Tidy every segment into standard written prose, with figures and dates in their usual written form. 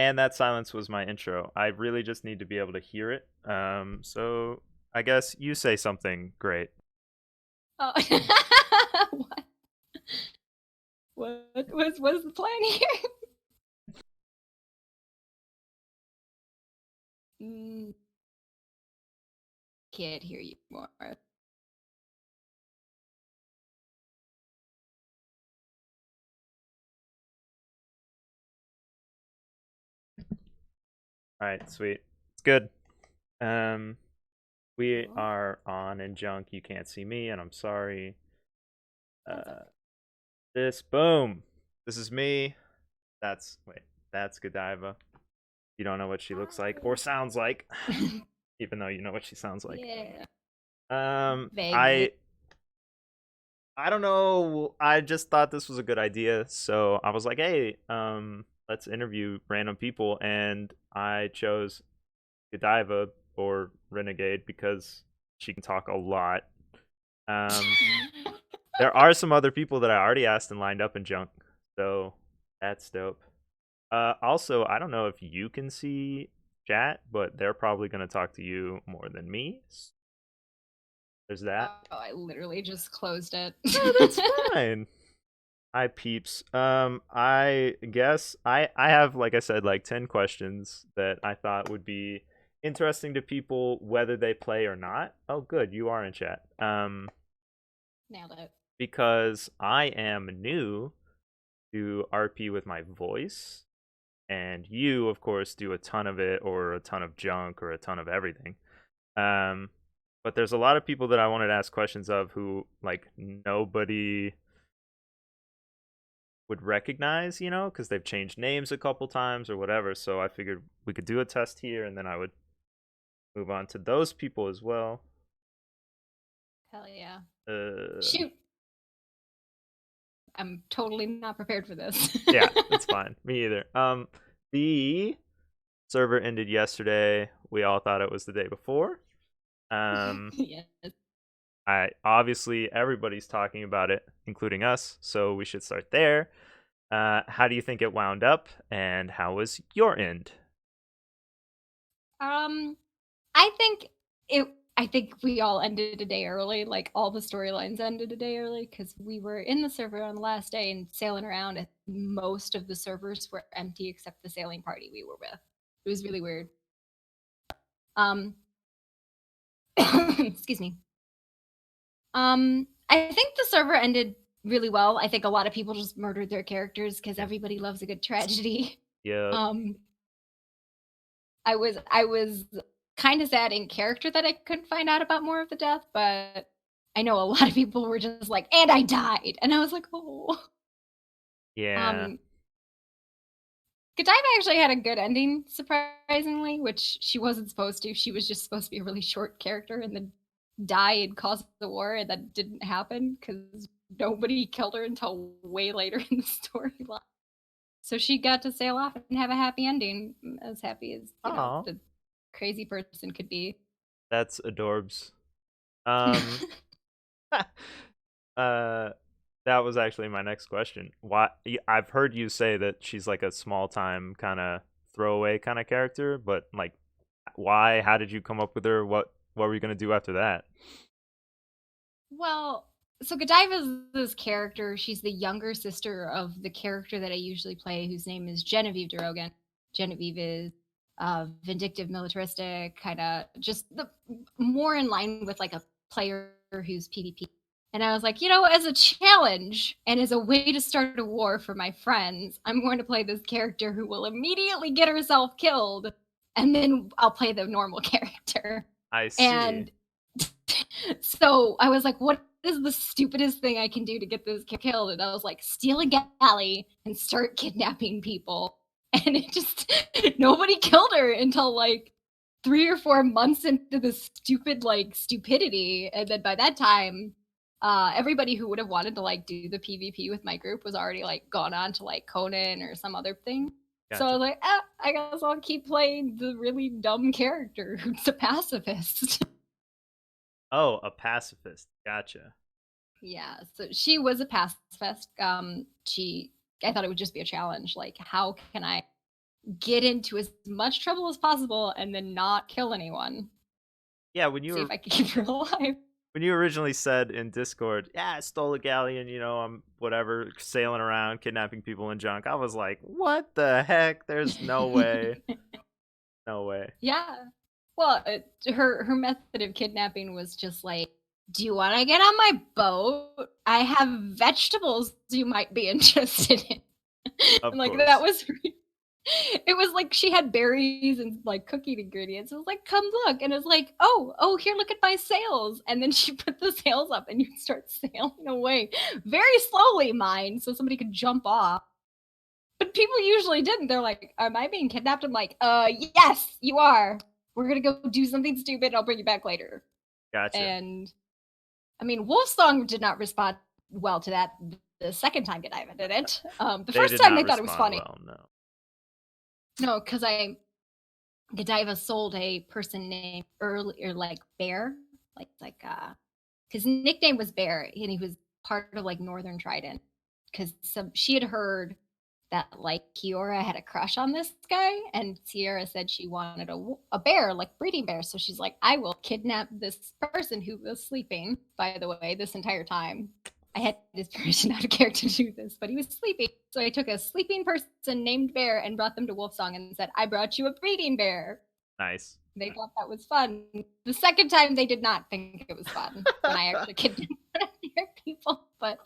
And that silence was my intro. I really just need to be able to hear it. So I guess you say something great. Oh. What? What is the plan here? Mm, can't hear you more. All right, sweet. It's good. Um, we Cool. are on in junk. You can't see me, and I'm sorry. That's Uh, this boom. This is me. That's wait. That's Godiva. You don't know what she looks like or sounds like, okay. even though you know what she sounds like. Yeah, Um, vaguely. I I don't know. I just thought this was a good idea, so I was like, "Hey, let's interview random people," and I chose Godiva or Renegade because she can talk a lot. Um, there are some other people that I already asked and lined up in junk, so that's dope. Also, I don't know if you can see chat, but they're probably gonna talk to you more than me. There's that. Oh, I literally just closed it. Oh, that's fine. Hi peeps. I guess I have, like I said, like 10 questions that I thought would be interesting to people whether they play or not. Oh good, you are in chat. Nailed it. Because I am new to RP with my voice, and you of course do a ton of it or a ton of junk or a ton of everything. Um but there's a lot of people that I wanted to ask questions of who like nobody would recognize, because they've changed names a couple times or whatever. So I figured we could do a test here and then I would move on to those people as well. Hell yeah. Uh, Shoot. I'm totally not prepared for this. yeah, that's fine. Me either. The server ended yesterday. We all thought it was the day before. Um, Yes. I obviously everybody's talking about it, including us. So we should start there. How do you think it wound up, and how was your end? Um, I think it. I think we all ended a day early. Like all the storylines ended a day early because we were in the server on the last day and sailing around. And most of the servers were empty except the sailing party we were with. It was really weird. Um, excuse me. I think the server ended really well. I think a lot of people just murdered their characters because Yeah. everybody loves a good tragedy. Yep. Um, I was kind of sad in character that I couldn't find out about more of the death, but I know a lot of people were just like, "And I died," and I was like, "Oh." Yeah. Um, Godiva actually had a good ending, surprisingly, which she wasn't supposed to. She was just supposed to be a really short character and then die and cause the war, and that didn't happen because nobody killed her until way later in the storyline. So she got to sail off and have a happy ending, as happy as Oh, the crazy person could be. that's adorbs. Um, uh, that was actually my next question. I've heard you say that she's like a small time kind of throwaway kind of character, but like, why? How did you come up with her? What were you gonna do after that? Well, so Godiva's this character. She's the younger sister of the character that I usually play, whose name is Genevieve de Rogan. Genevieve is vindictive, militaristic, kind of just the more in line with like a player who's PvP. And I was like, as a challenge and as a way to start a war for my friends, I'm going to play this character who will immediately get herself killed, and then I'll play the normal character. I see. And so I was like, what is the stupidest thing I can do to get this killed? And I was like, steal a galley and start kidnapping people. And it just, nobody killed her until like 3 or 4 months into the stupid, like, stupidity. And then by that time, everybody who would have wanted to like do the PvP with my group was already like gone on to like Conan or some other thing. So I Gotcha. was like, I guess I'll keep playing the really dumb character who's a pacifist. Oh, a pacifist. Gotcha. Yeah, so she was a pacifist. I thought it would just be a challenge. Like, how can I get into as much trouble as possible and then not kill anyone. Yeah, See if I can keep her alive. when you originally said in Discord, yeah, I stole a galleon, I'm whatever sailing around kidnapping people and junk. I was like, what the heck? There's no way, no way. Yeah. Well, her method of kidnapping was just like, "Do you want to get on my boat? I have vegetables you might be interested in." Of And like that course, was it was like she had berries and like cooking ingredients. It was like, "Come look." And it was like, "Oh, here, look at my sails." And then she put the sails up and you start sailing away very slowly, mind, so somebody could jump off. But people usually didn't. They're like, "Am I being kidnapped?" I'm like, yes, you are. We're gonna go do something stupid. I'll bring you back later." gotcha. And I mean, Wolfsong did not respond well to that the second time Godiva did it. The They first did time not they thought it was respond funny. well. No, No, because I Godiva sold a person named Early or like Bear, his nickname was Bear, and he was part of like Northern Trident. Because some she had heard that like Kiora had a crush on this guy, and Sierra said she wanted a bear, like breeding bear. So she's like, I will kidnap this person who was sleeping. By the way, this entire time, I had his permission out of character to do this, but he was sleeping. So I took a sleeping person named Bear and brought them to Wolfsong and said, I brought you a breeding bear. nice. They thought that was fun. The second time, they did not think it was fun when I actually kidnapped one of their people, but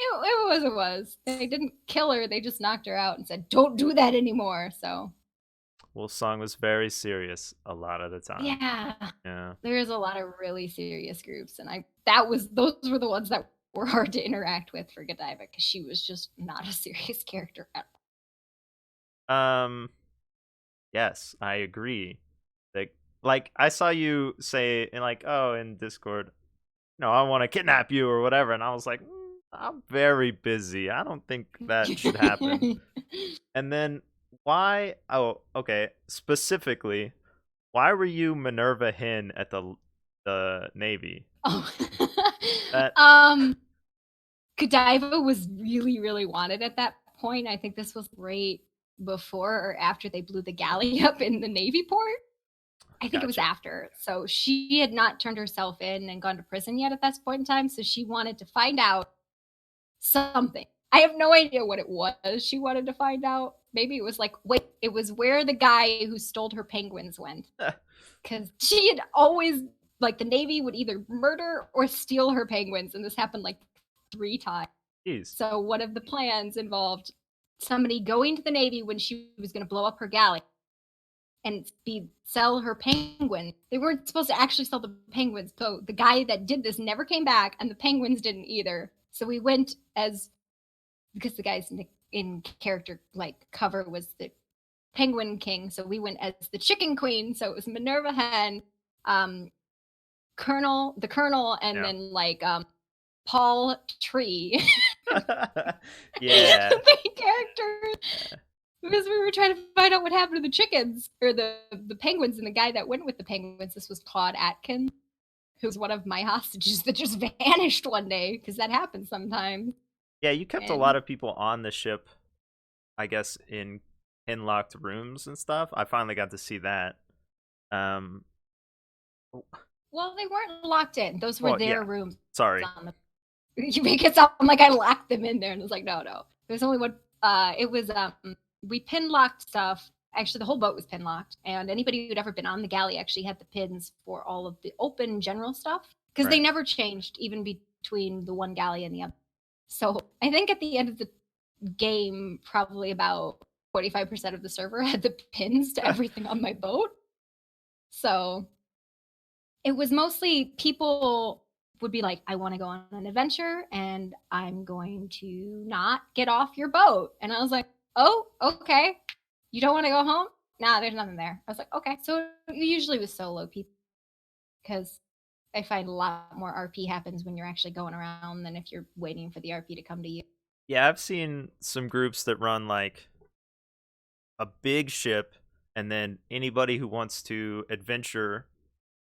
it was, it was. They didn't kill her, they just knocked her out and said, "Don't do that anymore." So, Wolf Song was very serious a lot of the time. yeah, Yeah. there's a lot of really serious groups, and I that was those were the ones that were hard to interact with for Godiva because she was just not a serious character at Um. Yes, I agree. Like I saw you say in in Discord, no, I want to kidnap you or whatever, and I was like, I'm very busy. I don't think that should happen. all. And then why? Oh, okay. Specifically, why were you Minerva Hin at the Navy? Oh. That Godiva was really, really wanted at that point. I think this was right before or after they blew the galley up in the Navy port. I think it was gotcha. after. So she had not turned herself in and gone to prison yet at that point in time. So she wanted to find out something. I have no idea what it was she wanted to find out. Maybe it was like, wait, it was where the guy who stole her penguins went. Because she had always, like, the Navy would either murder or steal her penguins. And this happened like 3 times. Jeez. So one of the plans involved somebody going to the Navy when she was going to blow up her galley and sell her penguin. They weren't supposed to actually sell the penguins. So the guy that did this never came back, and the penguins didn't either. So we went as because the guy's in character like cover was the Penguin King. So we went as the Chicken Queen. So it was Minerva Hen, the Colonel, and Yeah. then like Paul Tree. Yeah. The main characters because we were trying to find out what happened to the chickens or the penguins and the guy that went with the penguins. This was Claude Atkins, who's one of my hostages that just vanished one day because that happens sometimes. Yeah, you kept a lot And of people on the ship, I guess, in locked rooms and stuff. I finally got to see that. Um, well, they weren't locked in; those were well, their yeah. rooms. Sorry. On the you make it sound like I locked them in there, and it's like no. There's only one. It was we pin locked stuff. Actually, the whole boat was pin locked, and anybody who'd ever been on the galley actually had the pins for all of the open general stuff because they Right. never changed even between the one galley and the other. So I think at the end of the game, probably about 45% of the server had the pins to everything on my boat. So it was mostly people would be like, I want to go on an adventure and I'm going to not get off your boat. And I was like, oh, okay. You don't want to go home? Nah, there's nothing there. I was like, okay. So usually with solo people because I find a lot more RP happens when you're actually going around than if you're waiting for the RP to come to you. Yeah, I've seen some groups that run like a big ship, and then anybody who wants to adventure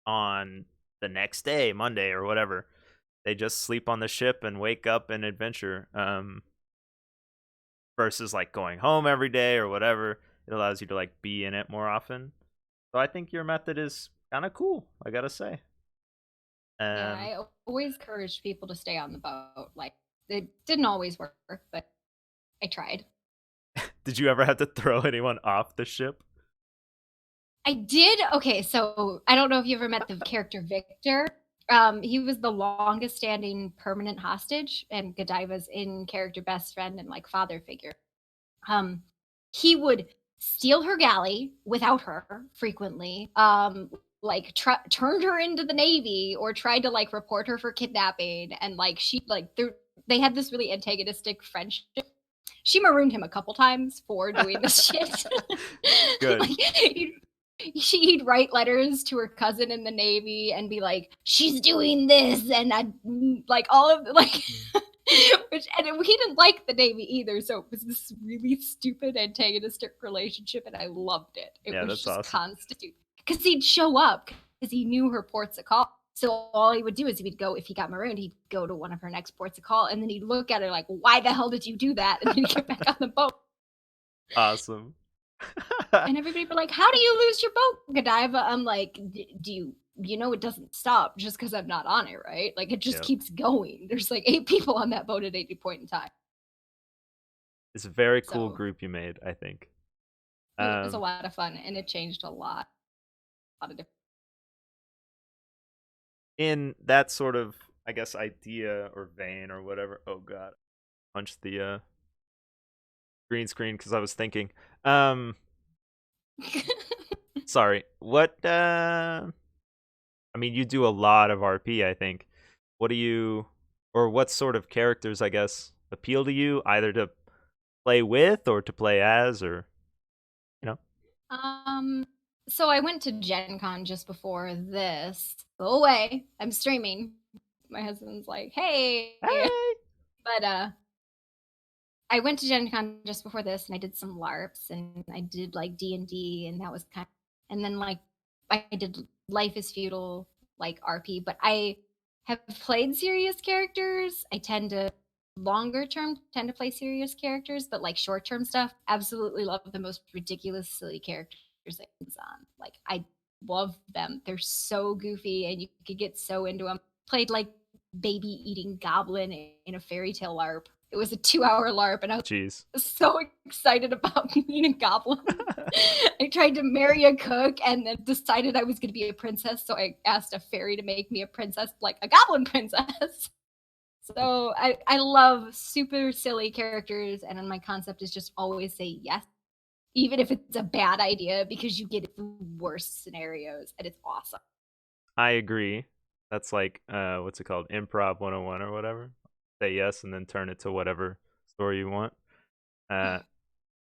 on the next day, Monday or whatever, they just sleep on the ship and wake up and adventure. Versus like going home every day or whatever. it allows you to like be in it more often. So I think your method is kind of cool, I gotta say. Yeah, Um, I always encouraged people to stay on the boat. Like, it didn't always work, but I tried. did you ever have to throw anyone off the ship? I did. Okay, so I don't know if you ever met the character Victor. He was the longest standing permanent hostage and Godiva's in character best friend and like father figure. Um, he would steal her galley without her frequently. Like turned her into the navy or tried to like report her for kidnapping, and like she like they had this really antagonistic friendship. She marooned him a couple times for doing this shit. Good. Like she'd write letters to her cousin in the navy and be like, she's doing this, and I like all of like which, and he didn't like the navy either, so it was this really stupid antagonistic relationship, and I loved it. It Yeah, was that's just awesome. constant because he'd show up because he knew her ports of call. So all he would do is he'd go, if he got marooned, he'd go to one of her next ports of call, and then he'd look at her like, why the hell did you do that? And then he'd get back on the boat. Awesome. And everybody be like, how do you lose your boat, Godiva? I'm like, do you know it doesn't stop just because I'm not on it, right? Like it just Yep. keeps going. There's like 8 people on that boat at any point in time. It's a very cool So group you made, I think. it was a Um, lot of fun and it changed a lot. A lot of different. in that sort of, I guess, idea or vein or whatever. Oh god, punched the green screen because I was thinking. Um, sorry. What? I mean, you do a lot of RP, I think. What do you, or what sort of characters, I guess, appeal to you, either to play with or to play as, or you know? um, so I went to Gen Con just before this. Go away. I'm streaming. My husband's like, hey. Hey, But I went to Gen Con just before this, and I did some LARPs, and I did like D&D, and that was kind of, and then like I did Life is Feudal, like RP, but I have played serious characters. I tend to longer term tend to play serious characters, but like short term stuff, absolutely love the most ridiculous, silly characters that comes on. Like I love them. They're so goofy, and you could get so into them. Played like baby eating goblin in a fairy tale LARP. It was a 2-hour LARP, and I jeez. was so excited about being a goblin. I tried to marry a cook and then decided I was going to be a princess, so I asked a fairy to make me a princess, like a goblin princess. So I love super silly characters, and then my concept is just always say yes, even if it's a bad idea, because you get the worst scenarios, and it's awesome. I agree. That's like what's it called? Improv 101 or whatever. Say yes and then turn it to whatever story you want. Uh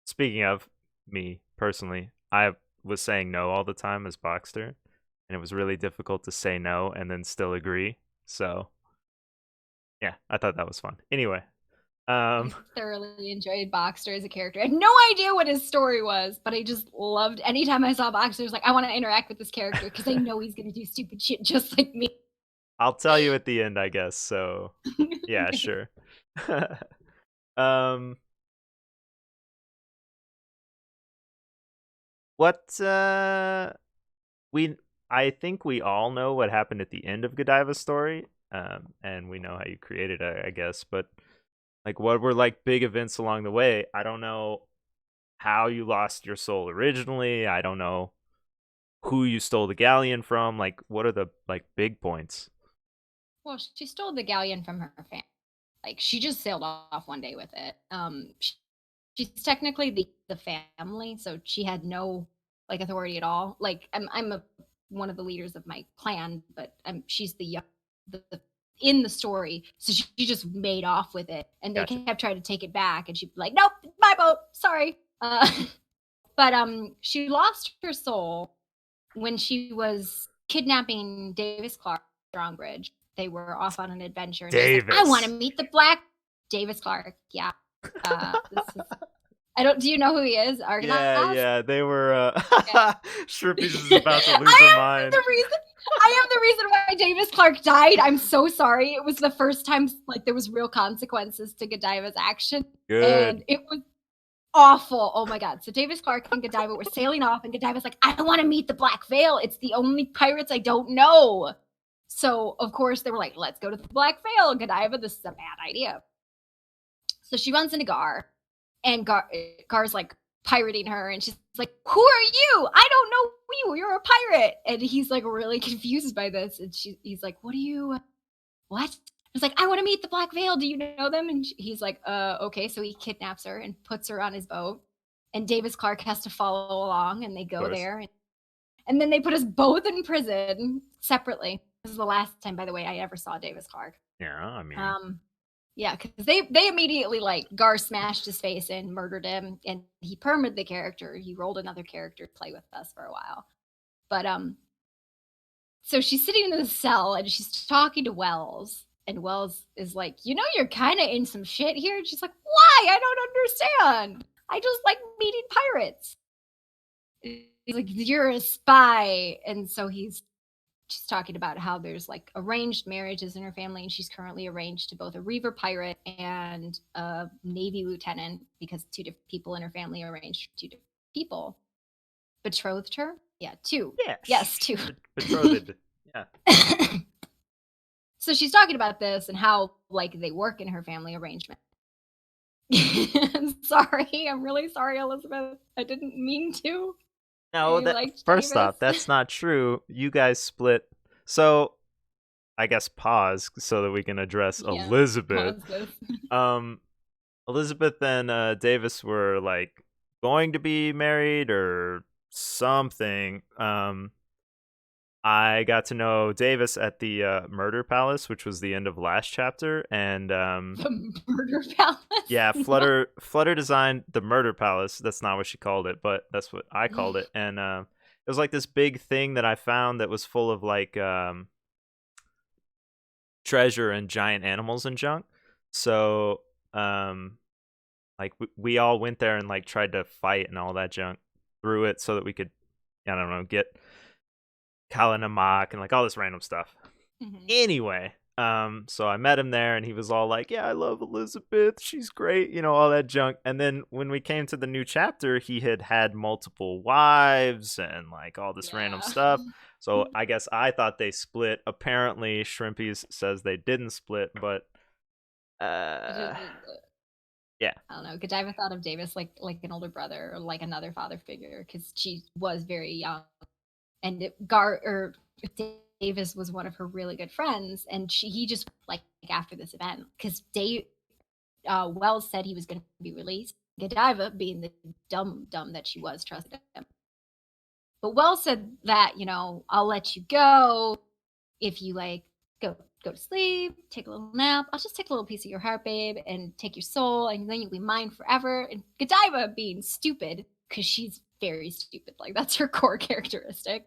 speaking of me personally, I was saying no all the time as Boxster, and it was really difficult to say no and then still agree. So, yeah, I thought that was fun. Anyway, I um thoroughly enjoyed Boxster as a character. I had no idea what his story was, but I just loved anytime I saw Boxster, I was like, I want to interact with this character because I know he's going to do stupid shit just like me. I'll tell you at the end, I guess. So, yeah, Okay. sure. um what we I think we all know what happened at the end of Godiva's story, and we know how you created it, I guess. But like, what were like big events along the way? I don't know how you lost your soul originally. I don't know who you stole the galleon from. Like, what are the like big points? Well, she stole the galleon from her family. Like she just sailed off one day with it. She's technically the family, so she had no like authority at all. Like I'm one of the leaders of my clan, but she's the young the in the story, so she just made off with it, and they Gotcha. kept trying to take it back, and she'd be like, "Nope, my boat, sorry." But she lost her soul when she was kidnapping Davis Clark Strongbridge. They were off on an adventure, and she's like, "I want to Davis. meet the Black Davis Clark." Yeah, this is. I don't. Do you know who he is? Yeah, Argonath. yeah, they were. Yeah. Shrimpy's is about to lose her I am mind. the reason. I am the reason why Davis Clark died. I'm so sorry. It was the first time like there was real consequences to Godiva's action, Good. and it was awful. Oh my god. So Davis Clark and Godiva were sailing off, and Godiva's like, I want to meet the Black Veil. It's the only pirates I don't know. So of course they were like, let's go to the Black Veil. And Godiva, this is a bad idea. So she runs into Gar, and Gar's like pirating her, and she's like, "Who are you? I don't know you. You're a pirate." And he's like really confused by this, and he's like, "What do you? What?" He's like, "I want to meet the Black Veil. Do you know them?" And he's like, "Okay." So he kidnaps her and puts her on his boat, and Davis Clark has to follow along, and they Of go course. there, and then they put us both in prison separately. This is the last time, by the way, I ever saw Davis Clark. Yeah, I mean, Um, yeah, because they immediately like Gar smashed his face in, murdered him, and he permed the character. He rolled another character to play with us for a while. But so she's sitting in the cell and she's talking to Wells, and Wells is like, you're kind of in some shit here. And she's like, why? I don't understand. I just like meeting pirates. He's like, you're a spy, and so she's talking about how there's like arranged marriages in her family, and she's currently arranged to both a reaver pirate and a Navy lieutenant because two different people in her family arranged two different people. Betrothed her? Yeah, two. yeah, Yes, two. betrothed. Yeah. So she's talking about this and how like they work in her family arrangement. Sorry, I'm really sorry, Elizabeth. I didn't mean to. No, I that liked first Davis. off, that's not true. You guys split. So I guess pause so that we can address Yeah, Elizabeth. pause this. Um, Elizabeth and Davis were like going to be married or something. I got to know Davis at the Murder Palace, which was the end of last chapter, and The murder palace? yeah, What? Flutter designed the Murder Palace. That's not what she called it, but that's what I called it. And it was like this big thing that I found that was full of like treasure and giant animals and junk. So like we all went there and like tried to fight and all that junk through it so that we could, I don't know, get Kalanamak and like all this random stuff. Mhm. Anyway, so I met him there and he was all like, yeah, I love Elizabeth, she's great, all that junk. And then when we came to the new chapter, he had multiple wives and like all this random Yeah. stuff. So I guess I thought they split. Apparently Shrimpies says they didn't split, but uh yeah. I don't know. Godiva thought of Davis like an older brother or like another father figure because she was very young, and Davis was one of her really good friends, and he just like after this event because Wells said he was going to be released. Godiva, being the dumb that she was, trusted him. But Wells said that I'll let you go if you like go to sleep, take a little nap. I'll just take a little piece of your heart, babe, and take your soul, and then you'll be mine forever. And Godiva, being stupid, because she's very stupid, like that's her core characteristic,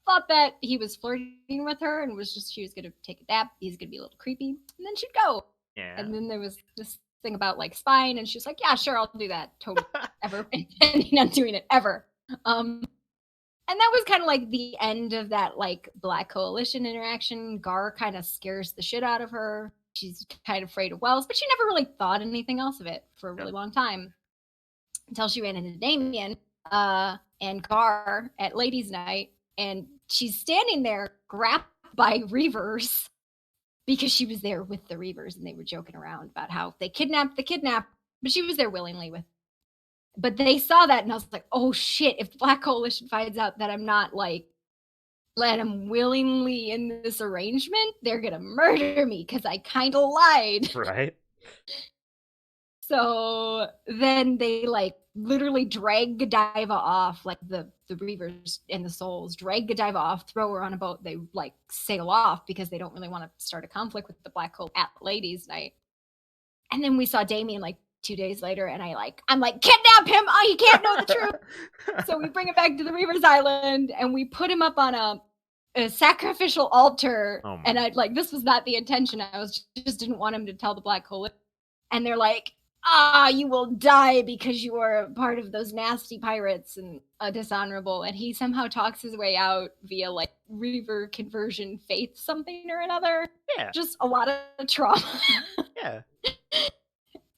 thought that he was flirting with her and she was gonna take a nap, he's gonna be a little creepy, and then she'd go. Yeah. And then there was this thing about like spying, and she was like, yeah, sure, I'll do that, totally, ever intending on doing it ever. And that was kind of like the end of that like Black Coalition interaction. Gar kind of scares the shit out of her. She's kind of afraid of Wells, but she never really thought anything else of it for a Yeah. really long time until she ran into Damien and Gar at ladies' night, and she's standing there grabbed by Reavers because she was there with the Reavers and they were joking around about how they kidnapped the kidnapper, but she was there willingly with. But they saw that, and I was like, oh shit, if the Black Coalition finds out that I'm not like let them willingly in this arrangement, they're gonna murder me because I kind of lied. Right? So then they like literally drag Godiva off, like the Reavers and the Souls drag Godiva off, throw her on a boat. They like sail off because they don't really want to start a conflict with the Black Hole at ladies' night. And then we saw Damien like 2 days later, and I'm like, kidnap him! Oh, he can't know the truth. So we bring him back to the Reavers Island, and we put him up on a sacrificial altar. Oh my. And I like this was not the intention. I was just didn't want him to tell the Black Hole. And they're like, you will die because you are a part of those nasty pirates and dishonorable. And he somehow talks his way out via like Reaver conversion faith something or another. Yeah. Just a lot of trauma. Yeah.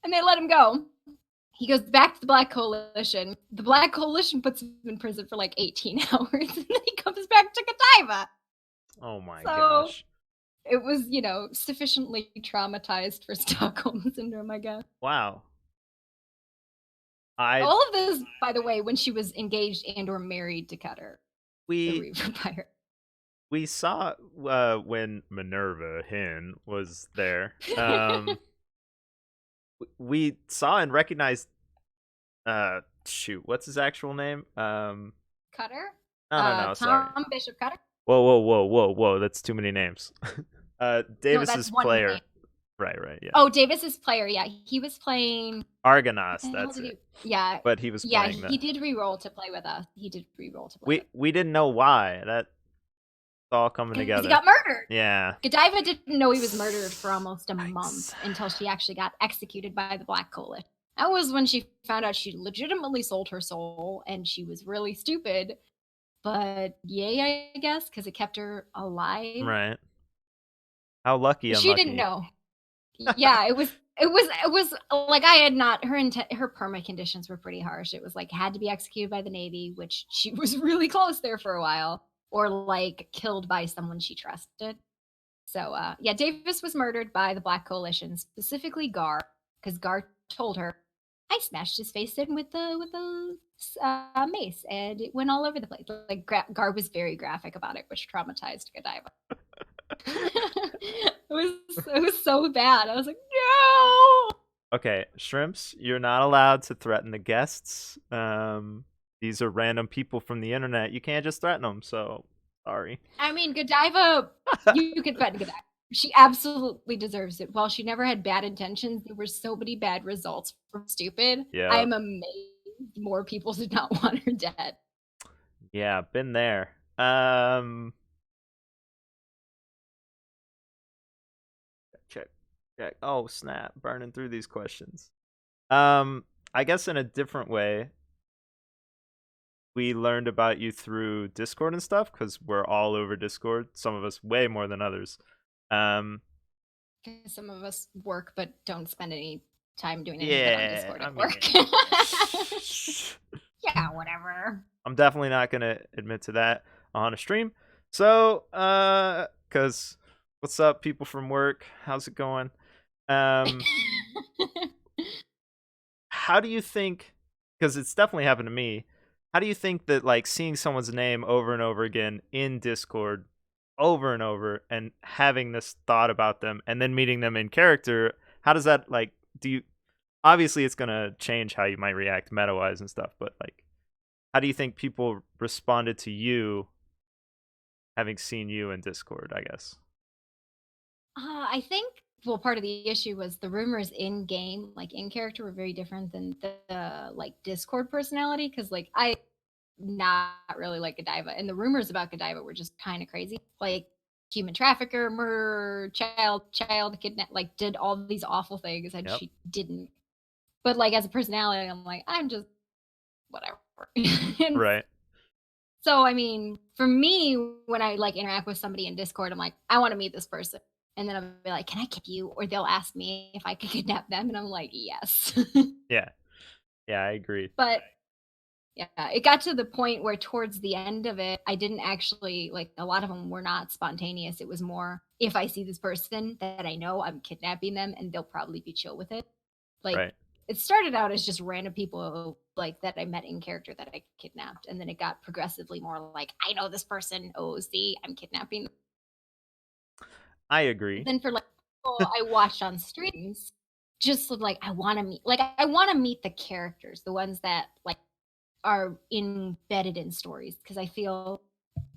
And they let him go. He goes back to the Black Coalition. The Black Coalition puts him in prison for like 18 hours, and then he comes back to Godiva. Oh my So gosh. it was, sufficiently traumatized for Stockholm Syndrome, I guess. Wow. I All of this, by the way, when she was engaged and or married to Cutter, the we Reaver Pirate. we saw when Minerva Hin was there. We saw and recognized shoot, what's his actual name? Cutter? No, sorry. Tom Bishop Cutter? Whoa, that's too many names. No, that's Davis's one player. name. Right, yeah. Oh, Davis's player, yeah. He was playing Argonas, what the hell that's did it. he Yeah. But he was Yeah, playing he the did re-roll to play with us. He did re-roll to play with us. we didn't know why. That's all coming Because he together. got murdered. Yeah. Godiva didn't know he was murdered for almost a month Yikes. until she actually got executed by the Black Coalition. That was when she found out she legitimately sold her soul, and she was really stupid. But yay, I guess, because it kept her alive. Right. How lucky, She didn't unlucky. know. Yeah, it was like I had not her perma conditions were pretty harsh. It was like had to be executed by the Navy, which she was really close there for a while, or like killed by someone she trusted. So yeah, Davis was murdered by the Black Coalition, specifically Gar, because Gar told her, "I smashed his face in with the mace, and it went all over the place." Like Gar was very graphic about it, which traumatized Godiva. it was so bad. I was like, no. Okay, shrimps, you're not allowed to threaten the guests. These are random people from the internet. You can't just threaten them. So sorry. I mean, Godiva, you can threaten Godiva. She absolutely deserves it. While she never had bad intentions, there were so many bad results from stupid. I Yeah, am amazed more people did not want her dead. yeah, been there. Check, check. Oh snap! Burning through these questions. I guess in a different way, we learned about you through Discord and stuff because we're all over Discord. Some of us way more than others. Um, Some of us work but don't spend any time doing anything but on yeah, Discord I at mean, work. Yeah, whatever. I'm definitely not gonna admit to that on a stream. So, cause what's up, people from work? How's it going? Um, how do you think? Because it's definitely happened to me. How do you think that like seeing someone's name over and over again in Discord, over and over, and having this thought about them, and then meeting them in character, how does that like? Do you obviously it's gonna change how you might react meta wise and stuff, but like, how do you think people responded to you having seen you in Discord? I guess. I think well, part of the issue was the rumors in game, like in character, were very different than the like Discord personality. Because like I not really like Godiva, and the rumors about Godiva were just kind of crazy, like human trafficker, murder, child kidnap, like did all these awful things, and Yep. she didn't. But like as a personality, I'm like I'm just whatever. And Right. so, I mean, for me, when I like interact with somebody in Discord, I'm like, I want to meet this person. And then I'll be like, can I kidnap you? Or they'll ask me if I could kidnap them. And I'm like, yes. Yeah. Yeah, I agree. But yeah, it got to the point where towards the end of it, I didn't actually like a lot of them were not spontaneous. It was more if I see this person that I know I'm kidnapping them and they'll probably be chill with it. Like Right. it started out as just random people like that I met in character that I kidnapped, and then it got progressively more like I know this person. Oh, see, I'm kidnapping. I agree. Then for like people I watched on streams, just like I want to meet, like I want to meet the characters, the ones that like are embedded in stories, because I feel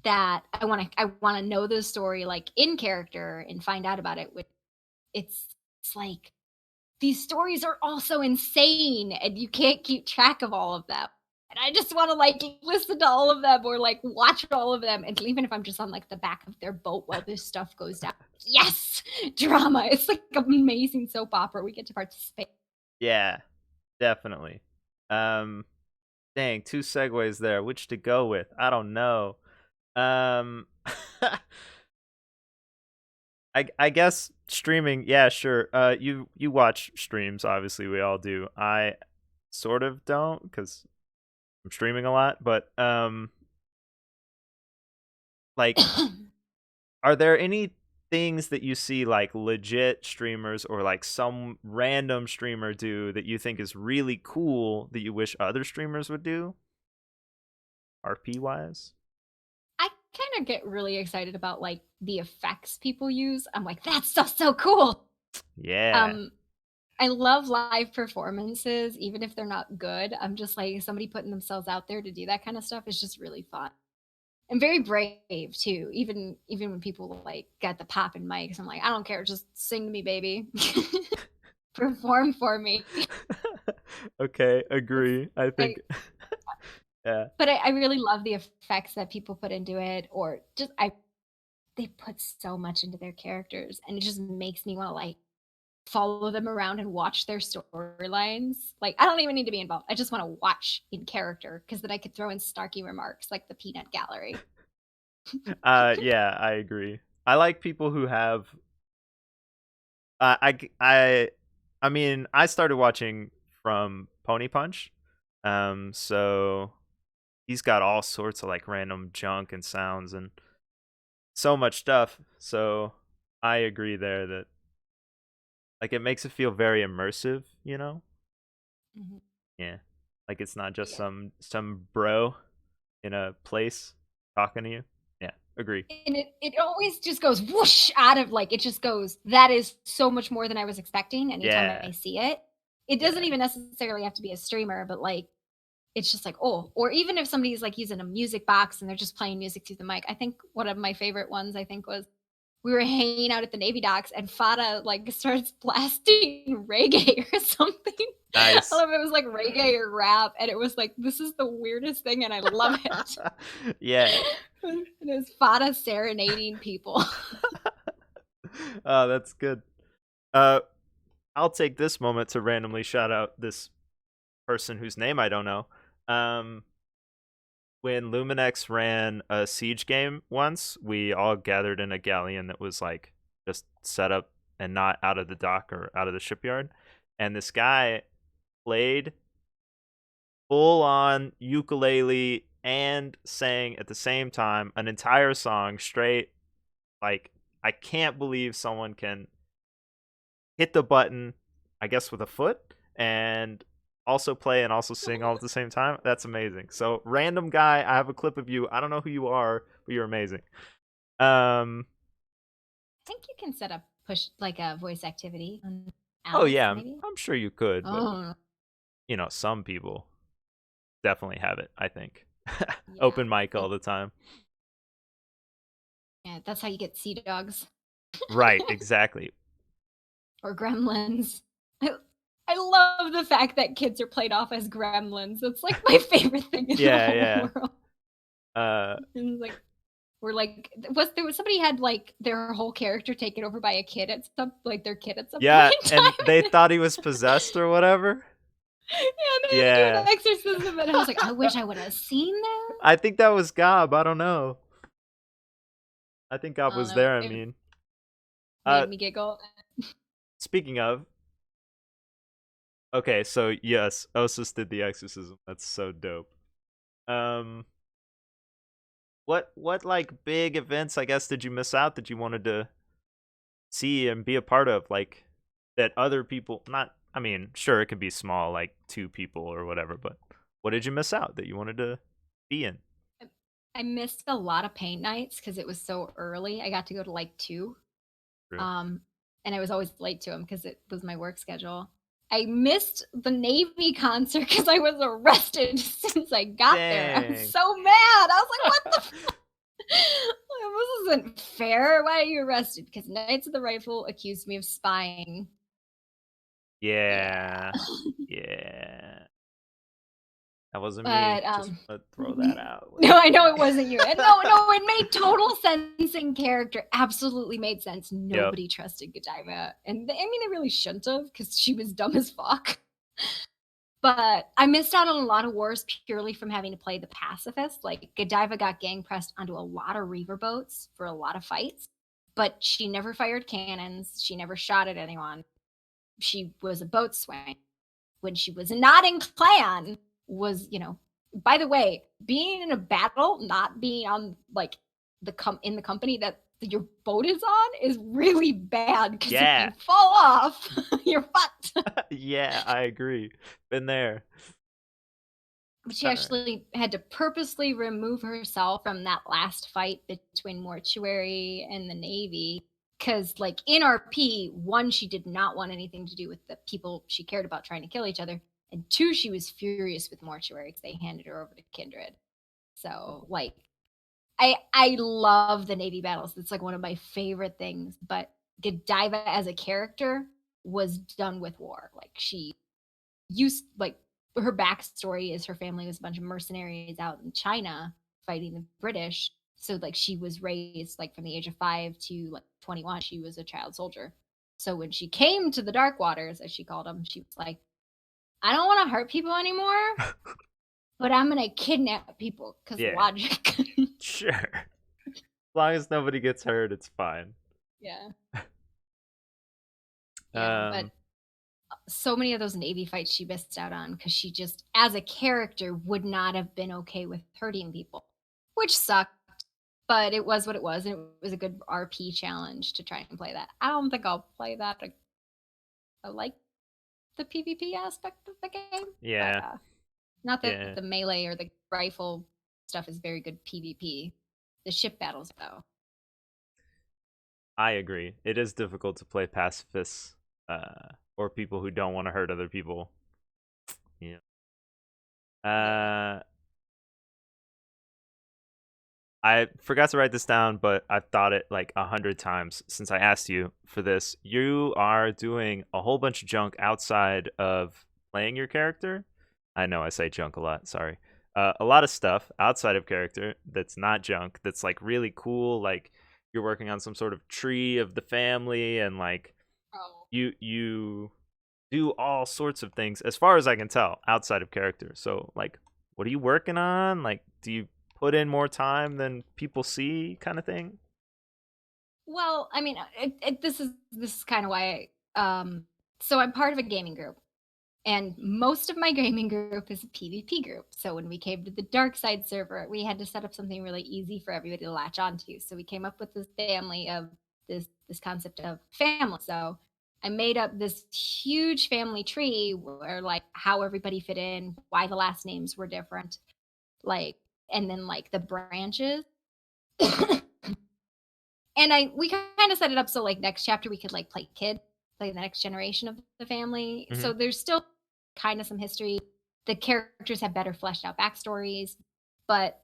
that I want to know the story like in character and find out about it. With it's like these stories are also insane and you can't keep track of all of them. And I just want to like listen to all of them or like watch all of them. And even if I'm just on like the back of their boat while this stuff goes down. Yes, drama. It's like amazing soap opera. We get to participate. Yeah, definitely. Um, dang, two segues there. Which to go with? I don't know. Um, I guess streaming. Yeah, sure. You watch streams. Obviously, we all do. sort of don't because I'm streaming a lot, but like, are there any things that you see like legit streamers or like some random streamer do that you think is really cool that you wish other streamers would do, RP wise? I kind of get really excited about like the effects people use. I'm like, that stuff's so cool. Yeah. Um, I love live performances, even if they're not good. I'm just like somebody putting themselves out there to do that kind of stuff is just really fun. And very brave too. Even when people like get the popping mics, I'm like, I don't care, just sing to me, baby. Perform for me. Okay, It's agree. I think like, yeah. but I really love the effects that people put into it, or just I they put so much into their characters, and it just makes me want to like follow them around and watch their storylines. Like, I don't even need to be involved. I just want to watch in character because then I could throw in snarky remarks like the peanut gallery. Yeah, I agree. I like people who have I mean, I started watching from Pony Punch. So he's got all sorts of like random junk and sounds and so much stuff. So I agree there that like it makes it feel very immersive, you know? Mhm. Yeah. Like it's not just Yeah. some bro in a place talking to you. Yeah, agree. And it always just goes whoosh out of like it just goes, that is so much more than I was expecting anytime Yeah. I see it. It doesn't Yeah. even necessarily have to be a streamer, but like it's just like, oh, or even if somebody's like using a music box and they're just playing music through the mic. I think one of my favorite ones I think was we were hanging out at the Navy docks and Fada like starts blasting reggae or something. I Nice. don't know if it was like reggae or rap, and it was like, this is the weirdest thing, and I love it. Yeah. And it was Fada serenading people. Oh, that's good. Uh I'll take this moment to randomly shout out this person whose name I don't know. Um, when Luminex ran a siege game once, we all gathered in a galleon that was like just set up and not out of the dock or out of the shipyard. And this guy played full on ukulele and sang at the same time an entire song straight. Like, I can't believe someone can hit the button, I guess, with a foot and also play and also sing all at the same time. That's amazing. So, random guy, I have a clip of you. I don't know who you are, but you're amazing. Um, I think you can set up push like a voice activity on oh Alice, yeah, maybe. I'm sure you could, but Oh, some people definitely have it, I think. yeah. Open mic all And the time. yeah, that's how you get sea dogs Right, exactly. or gremlins. I, I love the fact that kids are played off as gremlins. It's like my favorite thing in the Yeah, whole yeah. world. Uh And like we're like was somebody had like their whole character taken over by a kid at some like their kid at some point yeah, in and time. they thought he was possessed or whatever. Yeah, they had to do Yeah. an exorcism, and I was like, I wish I would have seen that. I think that was Gob, I don't know. I think Gob I don't was know. there, I It mean. Uh made me giggle. Speaking of, okay, so yes, Osis did the exorcism. That's so dope. Um, what like big events I guess did you miss out that you wanted to see and be a part of, like that other people not? I mean, sure, it could be small, like two people or whatever, but what did you miss out that you wanted to be in? I missed a lot of paint nights because it was so early. I got to go to like two, True. um, and I was always late to them because it was my work schedule. I missed the Navy concert because I was arrested as soon as I got there. I was Dang. so mad. I was like, "What the? This isn't fair. Why are you arrested?" Because Knights of the Rifle accused me of spying. Yeah. Yeah. Yeah. That wasn't me. But, Just want to throw that out. It no, wasn't I know me. it wasn't you. And no, no, it made total sense in character. Absolutely made sense. Yep. Nobody trusted Godiva. And I mean, they really shouldn't have because she was dumb as fuck. But I missed out on a lot of wars purely from having to play the pacifist. Like, Godiva got gang pressed onto a lot of reaver boats for a lot of fights, but she never fired cannons. She never shot at anyone. She was a boatswain. when she was not in clan was, you know, by the way, being in a battle, not being on like in the company that your boat is on is really bad because if Yeah. you fall off, you're fucked. Yeah, I agree. Been there. But she Uh, actually had to purposely remove herself from that last fight between Mortuary and the Navy. Because, like, in RP, one, she did not want anything to do with the people she cared about trying to kill each other. And two, she was furious with Mortuary because they handed her over to Kindred. So, like, I love the Navy battles. It's like one of my favorite things. But Godiva as a character was done with war. Like, she used like her backstory is her family was a bunch of mercenaries out in China fighting the British. So like she was raised like from the age of 5 to like 21, she was a child soldier. So when she came to the Dark Waters, as she called them, she was like, I don't want to hurt people anymore, but I'm gonna kidnap people because yeah, logic. sure. As long as nobody gets hurt, it's fine. Yeah, yeah, but Um, so many of those Navy fights she missed out on because she just, as a character, would not have been okay with hurting people, which sucked. But it was what it was, and it was a good RP challenge to try and play that. I don't think I'll play that. I like the PvP aspect of the game, but yeah, not that yeah, the melee or the rifle stuff is very good PvP. The ship battles, though. I agree. It is difficult to play pacifists, or people who don't want to hurt other people. Yeah. Yeah. Uh, I forgot to write this down, but I've thought it like 100 times since I asked you for this. You are doing a whole bunch of junk outside of playing your character. I know I say junk a lot. Sorry. A lot of stuff outside of character that's not junk. That's like really cool. Like you're working on some sort of tree of the family, and like Oh. you do all sorts of things as far as I can tell outside of character. So like what are you working on? Like do you put in more time than people see kind of thing? Well, I mean, this is kind of why. So I'm part of a gaming group, and most of my gaming group is a PvP group. So when we came to the dark side server, we had to set up something really easy for everybody to latch onto. So we came up with this family of this concept of family. So I made up this huge family tree where like how everybody fit in, why the last names were different, like and then like the branches. And we kind of set it up so like next chapter we could like play the next generation of the family. Hmm. So there's still kind of some history. The characters have better fleshed out backstories, but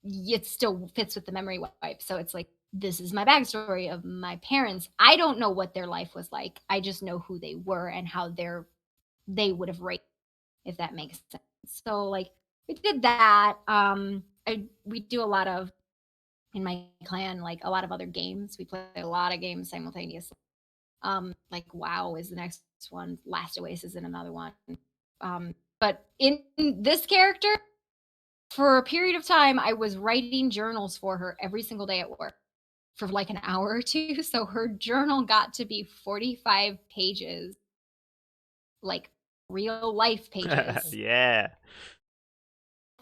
it still fits with the memory wipe. So it's like this is my backstory of my parents. I don't know what their life was like. I just know who they were and how they would have rated, if that makes sense. So like we did that. We do a lot of in my clan, like a lot of other games. We play a lot of games simultaneously. Like WoW is the next one, Last Oasis is another one. But in this character, for a period of time, I was writing journals for her every single day at work for like an hour or two. So her journal got to be 45 pages, like real life pages. Yeah.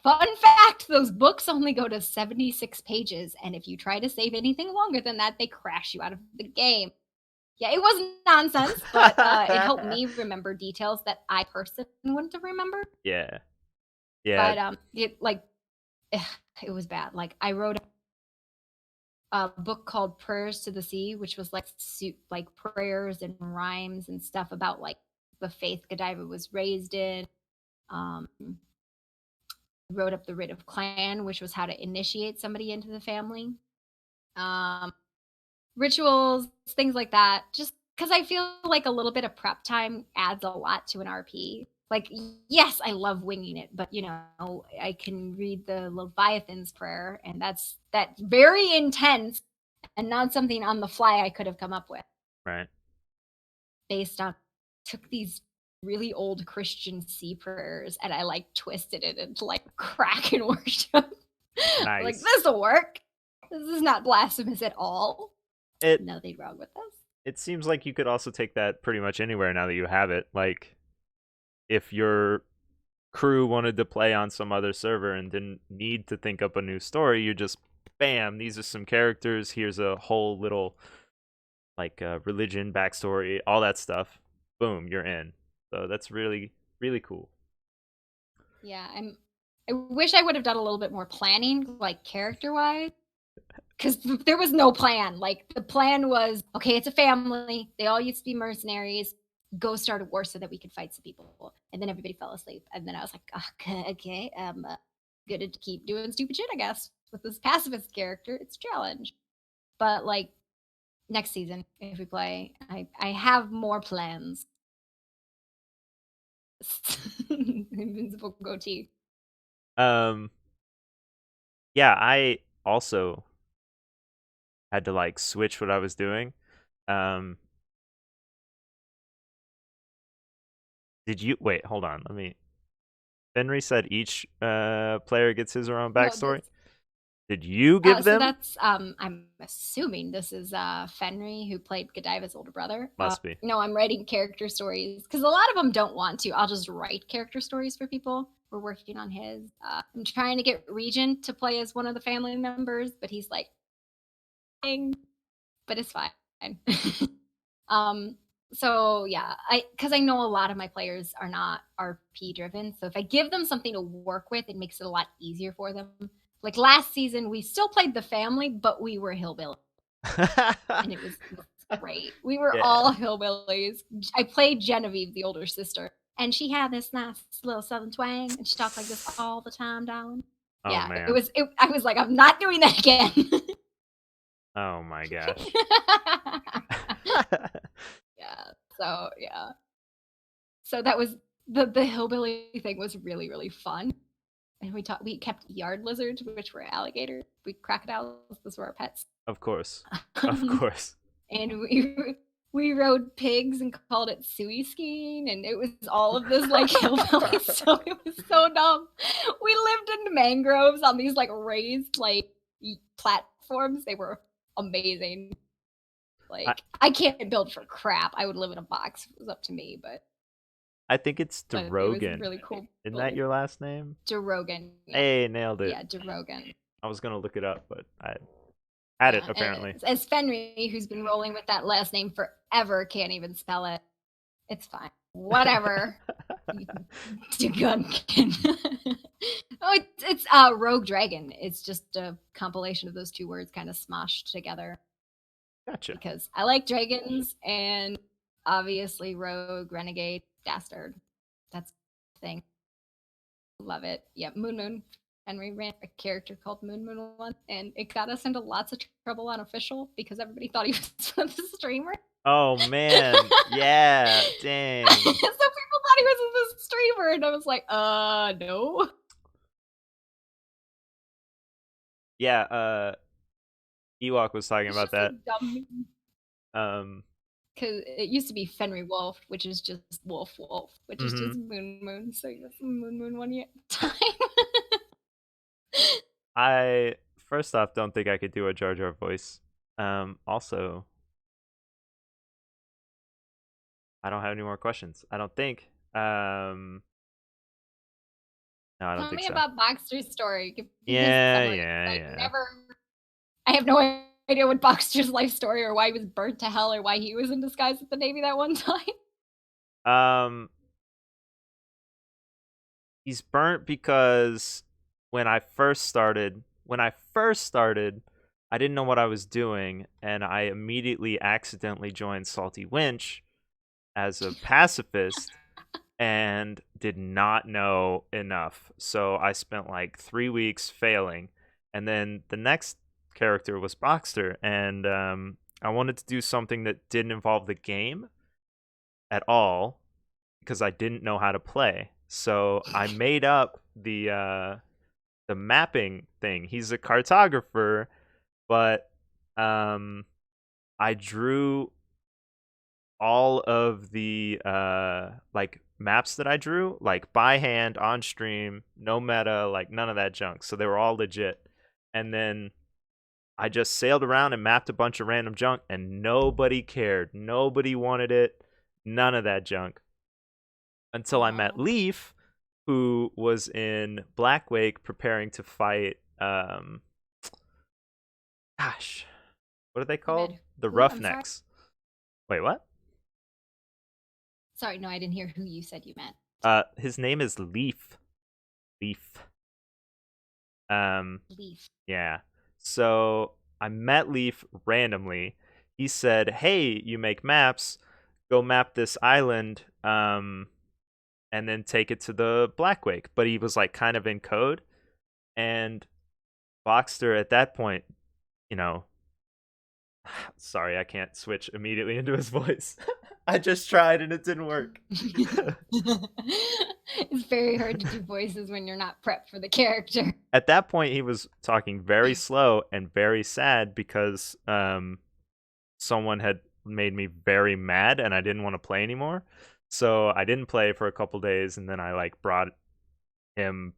Fun fact, those books only go to 76 pages. And if you try to save anything longer than that, they crash you out of the game. Yeah, it was nonsense, but it helped me remember details that I personally wouldn't have remembered. Yeah. Yeah. But it like it was bad. Like I wrote a book called Prayers to the Sea, which was like prayers and rhymes and stuff about like the faith Godiva was raised in. Um, wrote up the Writ of Clan, which was how to initiate somebody into the family. Um, rituals, things like that. Just because I feel like a little bit of prep time adds a lot to an RP. Like, yes, I love winging it, but you know, I can read the Leviathan's prayer, and that's very intense and not something on the fly I could have come up with Right. based on took these really old Christian sea prayers and I like twisted it into like Kraken worship. Like Nice. this will work. This is not blasphemous at all. It Nothing wrong with this. it seems like you could also take that pretty much anywhere now that you have it. Like if your crew wanted to play on some other server and didn't need to think up a new story, you just bam, these are some characters. Here's a whole little like religion backstory, all that stuff. Boom, you're in. So that's really really cool. Yeah, I wish I would have done a little bit more planning, like character wise, because there was no plan. Like the plan was, okay, it's a family. They all used to be mercenaries. Go start a war so that we could fight some people. And then everybody fell asleep. And then I was like, okay, I'm gonna keep doing stupid shit, I guess. With this pacifist character, it's a challenge. But like next season, if we play, I have more plans. Invincible goatee. Um, yeah, I also had to like switch what I was doing. Um, did you wait? Hold on, let me. Henry said each player gets his or own No, backstory. this Did you give so them? that's I'm assuming this is Fenry who played Godiva's older brother. Must be. No, I'm writing character stories because a lot of them don't want to. I'll just write character stories for people. We're working on his. I'm trying to get Regent to play as one of the family members, but he's like, but it's fine. um, so yeah, because I know a lot of my players are not RP driven. So if I give them something to work with, it makes it a lot easier for them. Like last season, we still played the family, but we were hillbilly, and it was great. We were Yeah. all hillbillies. I played Genevieve, the older sister, and she had this nice little southern twang, and she talked like this all the time, darling. Oh Yeah, it man. was. I was like, I'm not doing that again. Oh my gosh. Yeah. So yeah. So that was the hillbilly thing was really really fun. And we kept yard lizards, which were alligators. We crocodiles. Those were our pets. Of course. Of course. And we rode pigs and called it suey skiing, and it was all of this like hillbilly stuff. It was so dumb. We lived in mangroves on these like raised like platforms. They were amazing. I Like I can't build for crap. I would live in a box if it was up to me, I think it's but it was DeRogan. really cool Isn't that building. your last name? DeRogan, yeah, Hey, nailed it. yeah, DeRogan, I was gonna look it up, but I had it yeah. And apparently. as Fenry, who's been rolling with that last name forever, can't even spell it. It's fine. Whatever. Gunkin. Oh, it's Rogue Dragon. It's just a compilation of those two words kind of smashed together Gotcha. because I like dragons and obviously Rogue, Renegade, Dastard. That's the thing. Love it. Yep, Moon Moon. Henry ran a character called Moon Moon once, and it got us into lots of trouble on official because everybody thought he was one of the streamers. Oh man. Yeah. So Dang. people thought he was a streamer, and I was like, no. Yeah, Ewok was talking It's about just a that. dumb Um because it used to be Fenry Wolf, which is just Wolf Wolf, which is mhm. just Moon Moon. So you have Moon Moon one time. I first off don't think I could do a Jar Jar voice. Also, I don't have any more questions. I don't think. No, I don't Tell think me so. about Boxer's story. Give me his Yeah, summary. yeah, I yeah. never. I have no idea what Boxer's life story or why he was burnt to hell or why he was in disguise at the Navy that one time. Um, he's burnt because when I first started, I didn't know what I was doing, and I immediately accidentally joined Salty Winch as a pacifist and did not know enough. So I spent like 3 weeks failing, and then the next character was Boxster, and I wanted to do something that didn't involve the game at all because I didn't know how to play. So I made up the mapping thing. He's a cartographer, but um I drew all of the like maps that I drew like by hand on stream, no meta, like none of that junk. So they were all legit. And then I just sailed around and mapped a bunch of random junk and nobody cared. Nobody wanted it. None of that junk. until I met Oh, Leaf, who was in Blackwake preparing to fight. Gosh, what are they you met called? The who? I'm sorry. Roughnecks. Wait, what? Sorry, no, I didn't hear who you said you met. His name is Leaf. Leaf. Um, Leaf. yeah. So I met Leaf randomly. He said, "Hey, you make maps. Go map this island. And then take it to the Blackwake." But he was like kind of in code, and Boxster at that point, you know, sorry, I can't switch immediately into his voice. I just tried and it didn't work. It's very hard to do voices when you're not prepped for the character. At that point, he was talking very slow and very sad because someone had made me very mad and I didn't want to play anymore. So I didn't play for a couple days, and then I like brought him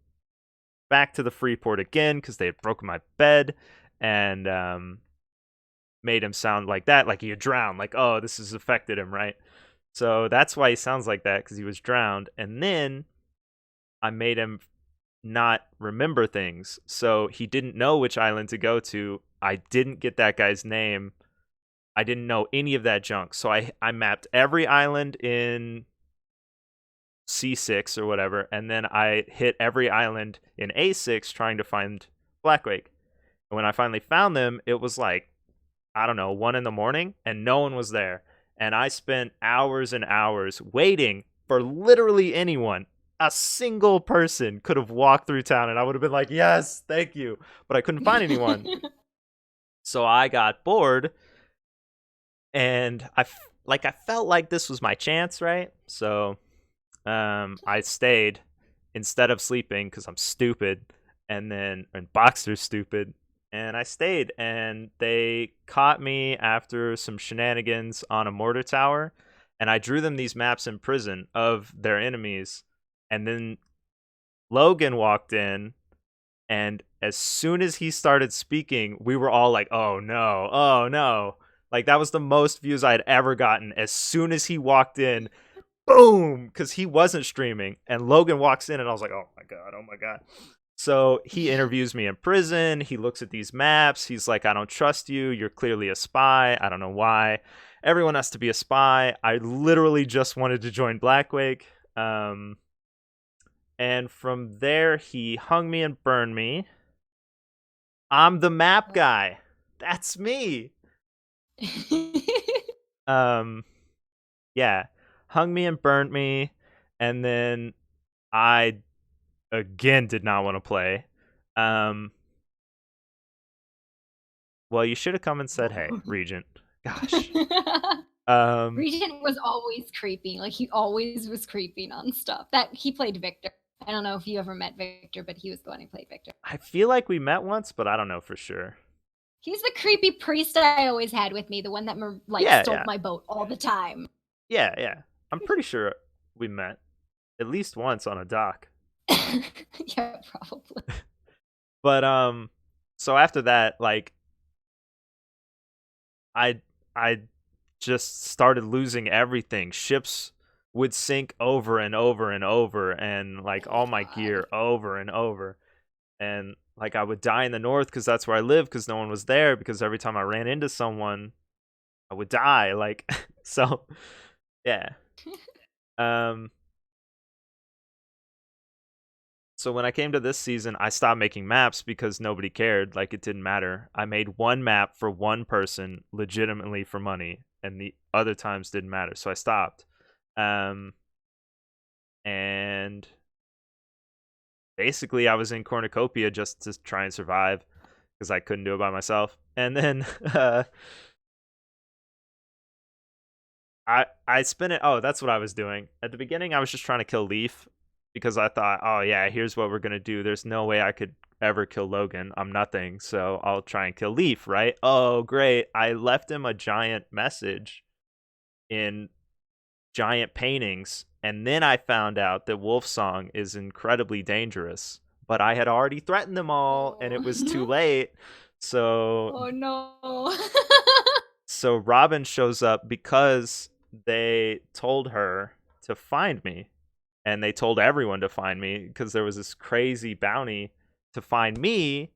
back to the Freeport again because they had broken my bed, and made him sound like that, like he had drowned, like, oh, this has affected him, right? So that's why he sounds like that, because he was drowned. And then I made him not remember things, so he didn't know which island to go to. I didn't get that guy's name. I didn't know any of that junk, so I mapped every island in C6 or whatever, and then I hit every island in A6 trying to find Blackwake. And when I finally found them, it was like, I don't know, 1 in the morning, and no one was there. And I spent hours and hours waiting for literally anyone. A single person could have walked through town, and I would have been like, yes, thank you. But I couldn't find anyone. So I got bored, and I felt like this was my chance, right? So I stayed instead of sleeping because I'm stupid, and Boxer's stupid. And I stayed, and they caught me after some shenanigans on a mortar tower, and I drew them these maps in prison of their enemies. And then Logan walked in, and as soon as he started speaking, we were all like, "Oh no, oh no!" Like that was the most views I had ever gotten. As soon as he walked in, boom, because he wasn't streaming, and Logan walks in, and I was like, oh my god, oh my god. So he interviews me in prison. He looks at these maps. He's like, I don't trust you. You're clearly a spy. I don't know why. Everyone has to be a spy. I literally just wanted to join Blackwake. And from there, he hung me and burned me. I'm the map guy. That's me. Um, yeah. Hung me and burned me. And then I again did not want to play. Well, you should have come and said, "Hey, Regent." Gosh. Regent was always creeping. Like he always was creeping on stuff. That he played Victor. I don't know if you ever met Victor, but he was the one who played Victor. I feel like we met once, but I don't know for sure. He's the creepy priest I always had with me, the one that like Yeah, stole yeah, my boat all the time. yeah, yeah. I'm pretty sure we met at least once on a dock. Yeah, probably. But so after that, like I just started losing everything. Ships would sink over and over and over, and like Oh all my God. gear over and over. And like I would die in the north because that's where I live, because no one was there, because every time I ran into someone I would die, like so yeah. um so when I came to this season, I stopped making maps because nobody cared, like it didn't matter. I made one map for one person legitimately for money, and the other times didn't matter, so I stopped. And basically I was in cornucopia just to try and survive because I couldn't do it by myself. And then I spin it. Oh, that's what I was doing. At the beginning, I was just trying to kill Leaf because I thought, oh yeah, here's what we're gonna do. There's no way I could ever kill Logan. I'm nothing, so I'll try and kill Leaf, right? Oh, great. I left him a giant message in giant paintings, and then I found out that Wolfsong is incredibly dangerous. But I had already threatened them all, and it was too Oh. late. So Oh no. so Robin shows up because they told her to find me. and they told everyone to find me because there was this crazy bounty to find me,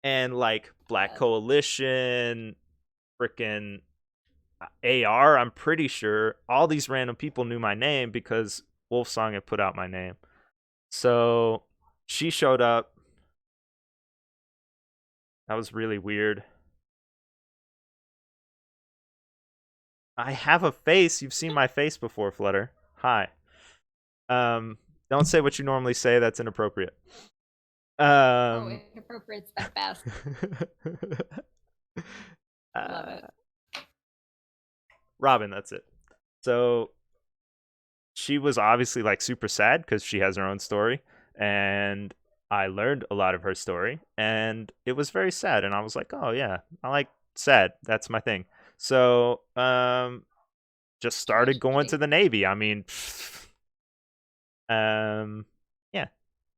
and like Black Yeah. Coalition, freaking AR, I'm pretty sure all these random people knew my name because Wolfsong had put out my name. So she showed up. That was really weird. I have a face. You've seen my face before, Flutter. Hi. Um, don't say what you normally say. That's inappropriate. Oh, Um, inappropriate's the best. Love uh, it. Robin, that's it. So she was obviously like super sad because she has her own story, and I learned a lot of her story, and it was very sad. And I was like, oh yeah, I like sad. That's my thing. So just started going to Tragedy. the Navy. I mean, um, yeah,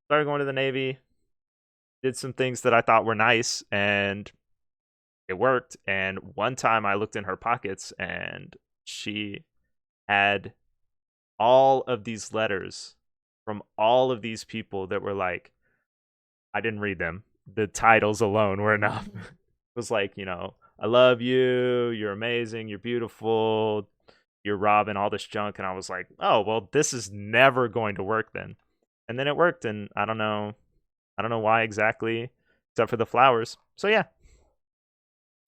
started going to the Navy. Did some things that I thought were nice, and it worked. And one time I looked in her pockets, and she had all of these letters from all of these people that were like, I didn't read them. The titles alone were enough. It was like, I love you, you're amazing, you're beautiful, you're Robin, all this junk. And I was like, oh, well, this is never going to work then. And then it worked. And I don't know. I don't know why exactly, except for the flowers. So yeah.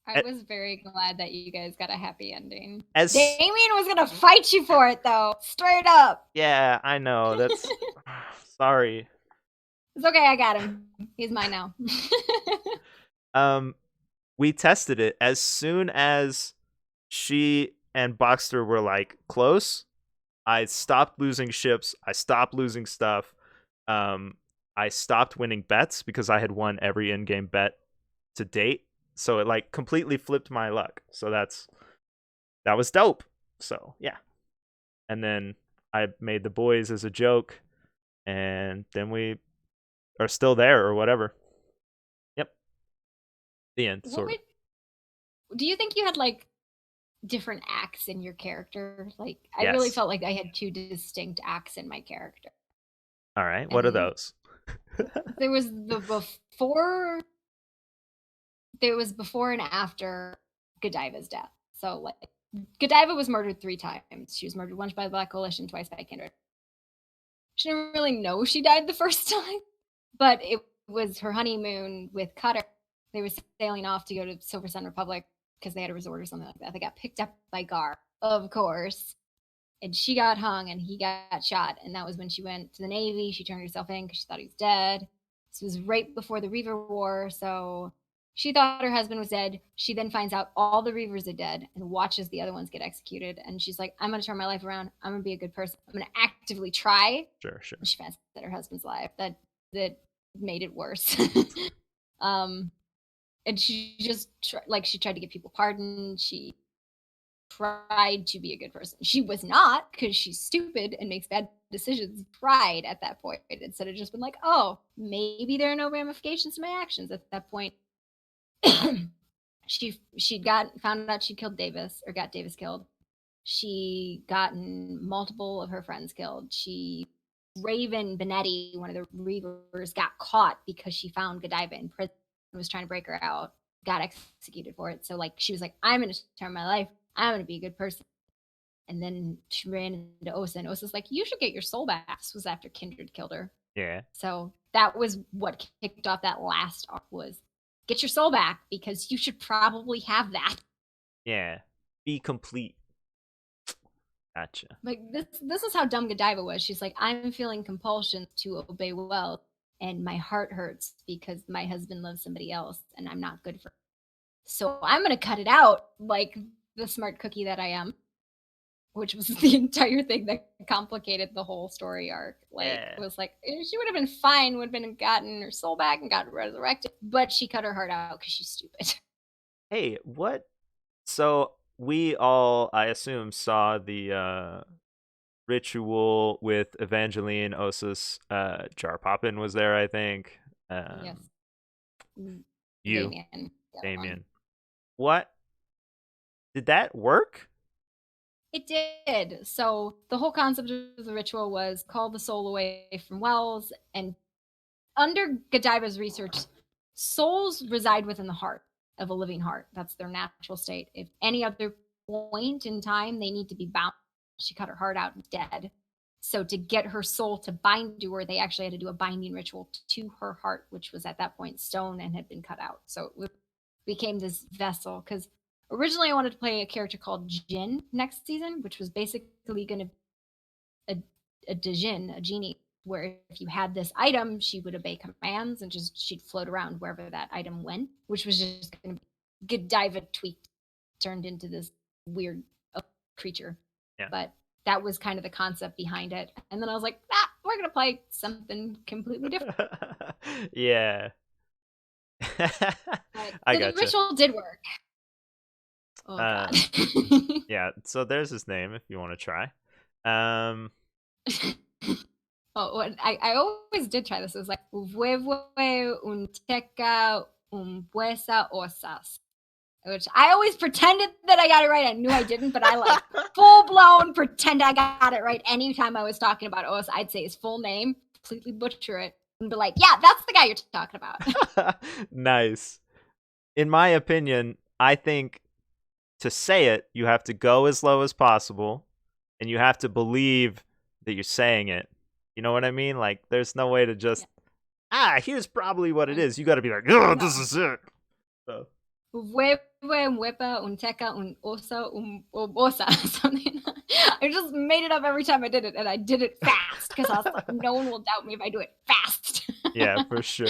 I was very glad that you guys got a happy ending. As Damien was gonna fight you for it though, straight up. Yeah, I know. That's sorry. It's okay, I got him. He's mine now. Um we tested it as soon as she and Boxster were like close. I stopped losing ships. I stopped losing stuff. Um, I stopped winning bets because I had won every in-game bet to date. So it like completely flipped my luck. So that was dope. So yeah. And then I made the boys as a joke, and then we are still there or whatever. Yep. The end, What sort of. would do you think you had like different acts in your character? Like I really Yes. felt like I had two distinct acts in my character. All right. What are And those? there was the before and after Godiva's death. So like Godiva was murdered 3 times. She was murdered once by the Black Coalition, twice by Kindred. She didn't really know she died the first time, but it was her honeymoon with Cutter. They were sailing off to go to Silver Sun Republic because they had a resort or something like that. They got picked up by Gar, of course, and she got hung and he got shot. And that was when she went to the Navy. She turned herself in because she thought he was dead. This was right before the Reaver War, so she thought her husband was dead. She then finds out all the Reavers are dead and watches the other ones get executed. And she's like, I'm going to turn my life around. I'm going to be a good person. I'm going to actively try. Sure, sure. And she finds that her husband's alive. That made it worse. um, and she just she tried to give people pardon. She tried to be a good person. She was not because she's stupid and makes bad decisions. Tried at that point instead of just been like, oh, maybe there are no ramifications to my actions. At that point, she'd got found out she killed Davis or got Davis killed. She gotten multiple of her friends killed. She Raven Benetti, one of the Reavers, got caught because she found Godiva in prison and was trying to break her out. Got executed for it. So like she was like, I'm gonna turn my life. I'm gonna be a good person. And then she ran into Osa, and Osa's like, you should get your soul back. This was after Kindred killed her. Yeah. So that was what kicked off that last arc was get your soul back because you should probably have that. Yeah. Be complete. Gotcha. Like this is how dumb Godiva was. She's like, I'm feeling compulsion to obey well, and my heart hurts because my husband loves somebody else, and I'm not good for it. So I'm gonna cut it out like the smart cookie that I am, which was the entire thing that complicated the whole story arc. Like Yeah. it was like she would have been fine, would have been gotten her soul back and got resurrected, but she cut her heart out because she's stupid. Hey, what? So we all, I assume, saw the ritual with Evangeline, Osus, Jar Poppin was there, I think. Yes. You, Damien. The other one. Damien. What? Did that work? It did. So the whole concept of the ritual was call the soul away from Wells, and under Godiva's research, souls reside within the heart of a living heart. That's their natural state. If any other point in time they need to be bound, she cut her heart out and dead. So to get her soul to bind to her, they actually had to do a binding ritual to her heart, which was at that point stone and had been cut out. So it became this vessel. Because originally I wanted to play a character called Jin next season, which was basically going to be a Djinn, a genie, where if you had this item, she would obey commands and just she'd float around wherever that item went, which was just going to be Godiva tweaked, turned into this weird creature. Yeah. But that was kind of the concept behind it. And then I was like, we're going to play something completely different. Yeah. I the gotcha. ritual did work. Oh, God. Yeah, so there's his name if you want to try. I always did try this. It was like huevo un teca un buesa osas, which I always pretended that I got it right. I knew I didn't, but I like full blown pretend I got it right. Anytime I was talking about Os, I'd say his full name, completely butcher it, and be like, "Yeah, that's the guy you're talking about." Nice. In my opinion, I think to say it, you have to go as low as possible, and you have to believe that you're saying it. You know what I mean? Like, there's no way to just, here's probably what it is. You got to be like, oh, this is it. So. Huevo un huepa un teca un osa un osa something. I just made it up every time I did it, and I did it fast because I was like, no one will doubt me if I do it fast. Yeah, for sure.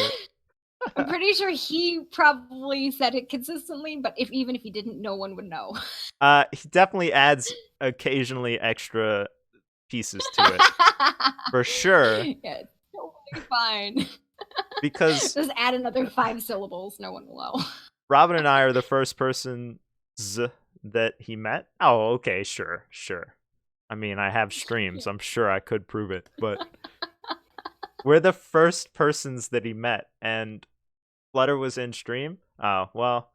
I'm pretty sure he probably said it consistently, but even if he didn't, no one would know. He definitely adds occasionally extra pieces to it. For sure. Yeah, it's totally fine. Because just add another 5 syllables, no one will know. Robin and I are the first persons that he met. Oh, okay, sure. I mean, I have streams. I'm sure I could prove it, but we're the first persons that he met, and Flutter was in stream. Oh, well,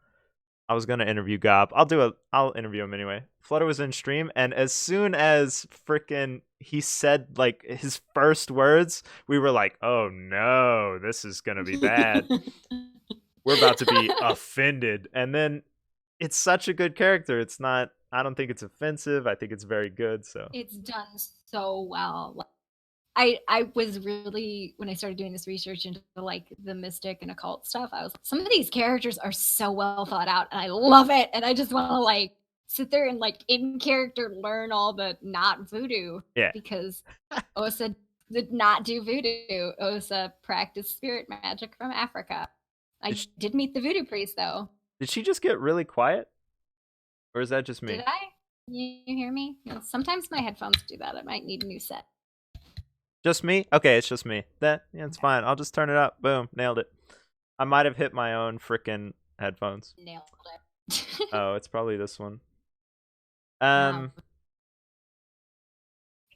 I was gonna interview Gob. I'll interview him anyway. Flutter was in stream, and as soon as frickin' he said like his first words, we were like, "Oh no, this is gonna be bad. We're about to be offended." And then it's such a good character. It's not. I don't think it's offensive. I think it's very good. So it's done so well. I was really, when I started doing this research into like the mystic and occult stuff, I was like, some of these characters are so well thought out, and I love it. And I just want to like sit there and like in character learn all the not voodoo. Yeah. Because Osa did not do voodoo. Osa practiced spirit magic from Africa. I did meet the voodoo priest though. Did she just get really quiet? Or is that just me? Did I? You hear me? Sometimes my headphones do that. I might need a new set. Just me? Okay, it's just me. It's fine. I'll just turn it up. Boom, nailed it. I might have hit my own freaking headphones. Nailed it. Oh, it's probably this one. I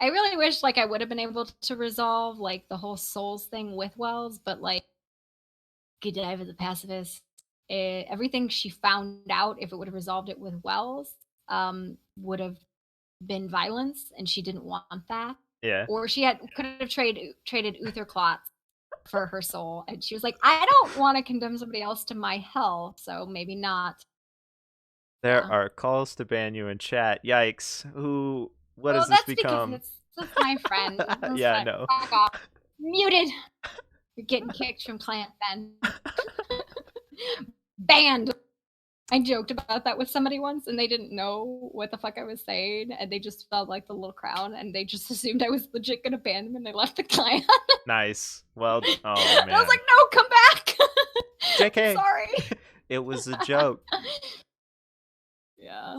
really wish like I would have been able to resolve like the whole souls thing with Wells, but like Godiva the pacifist, everything she found out, if it would have resolved it with Wells, would have been violence, and she didn't want that. Yeah. Or she could have traded Uther clots for her soul, and she was like, I don't want to condemn somebody else to my hell, so maybe not. There are calls to ban you in chat. Yikes. What does this become? That's my friend. Yeah, I know. Back off. Muted. You're getting kicked from Plant then. Banned. I joked about that with somebody once, and they didn't know what the fuck I was saying, and they just felt like the little crown, and they just assumed I was legit gonna ban them, and they left the clan. Nice. Well, oh man. I was like, no, come back. JK. Sorry. It was a joke. Yeah.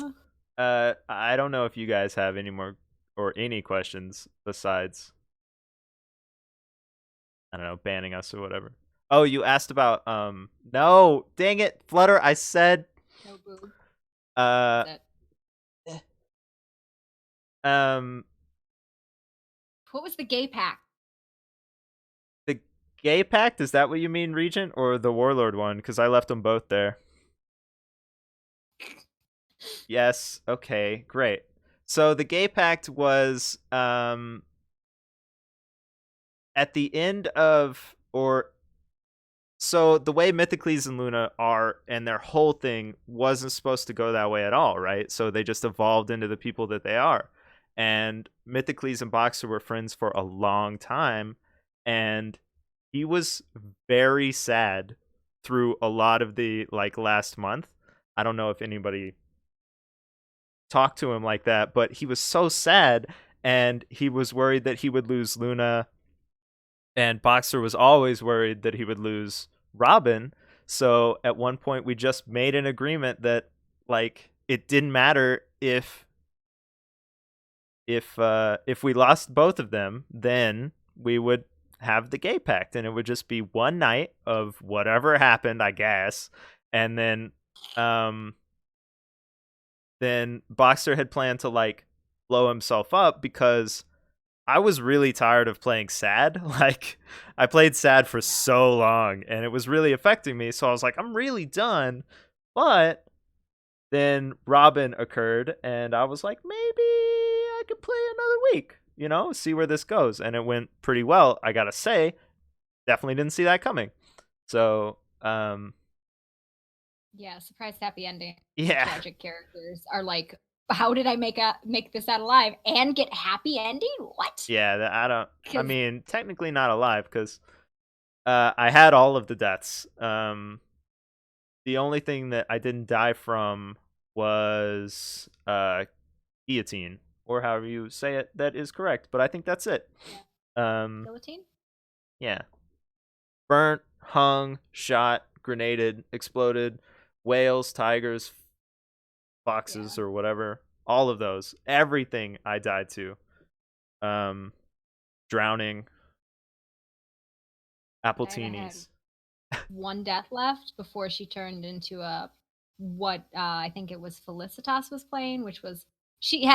I don't know if you guys have any more or any questions besides, I don't know, banning us or whatever. Oh, you asked about no, dang it, Flutter, I said no boob. What was the gay pact? The gay pact, is that what you mean, Regent, or the Warlord one? Because I left them both there. Yes, okay, great. So the gay pact was at the end of, or so the way Mythocles and Luna are and their whole thing wasn't supposed to go that way at all, right? So they just evolved into the people that they are. And Mythocles and Boxer were friends for a long time, and he was very sad through a lot of the like last month. I don't know if anybody talked to him like that, but he was so sad, and he was worried that he would lose Luna, and Boxer was always worried that he would lose Robin. So at one point we just made an agreement that like it didn't matter if we lost both of them, then we would have the gay pact, and it would just be one night of whatever happened, I guess. And then Boxer had planned to like blow himself up because I was really tired of playing sad. Like, I played sad for Yeah. so long and it was really affecting me. So I was like, I'm really done. But then Robin occurred and I was like, maybe I could play another week, see where this goes. And it went pretty well. I got to say, definitely didn't see that coming. So, Yeah, surprise happy ending. yeah. Tragic characters are like, how did I make this out alive and get happy ending? What? Yeah, I Because mean, technically not alive because I had all of the deaths. The only thing that I didn't die from was guillotine, or however you say it. That is correct, but I think that's it. yeah, Um, guillotine. yeah, burnt, hung, shot, grenaded, exploded, whales, tigers, Yeah, foxes, or whatever. All of those, everything I died to. Um, drowning, Godiva had appletinis. one death left before she turned into a what I think it was Felicitas was playing, which was she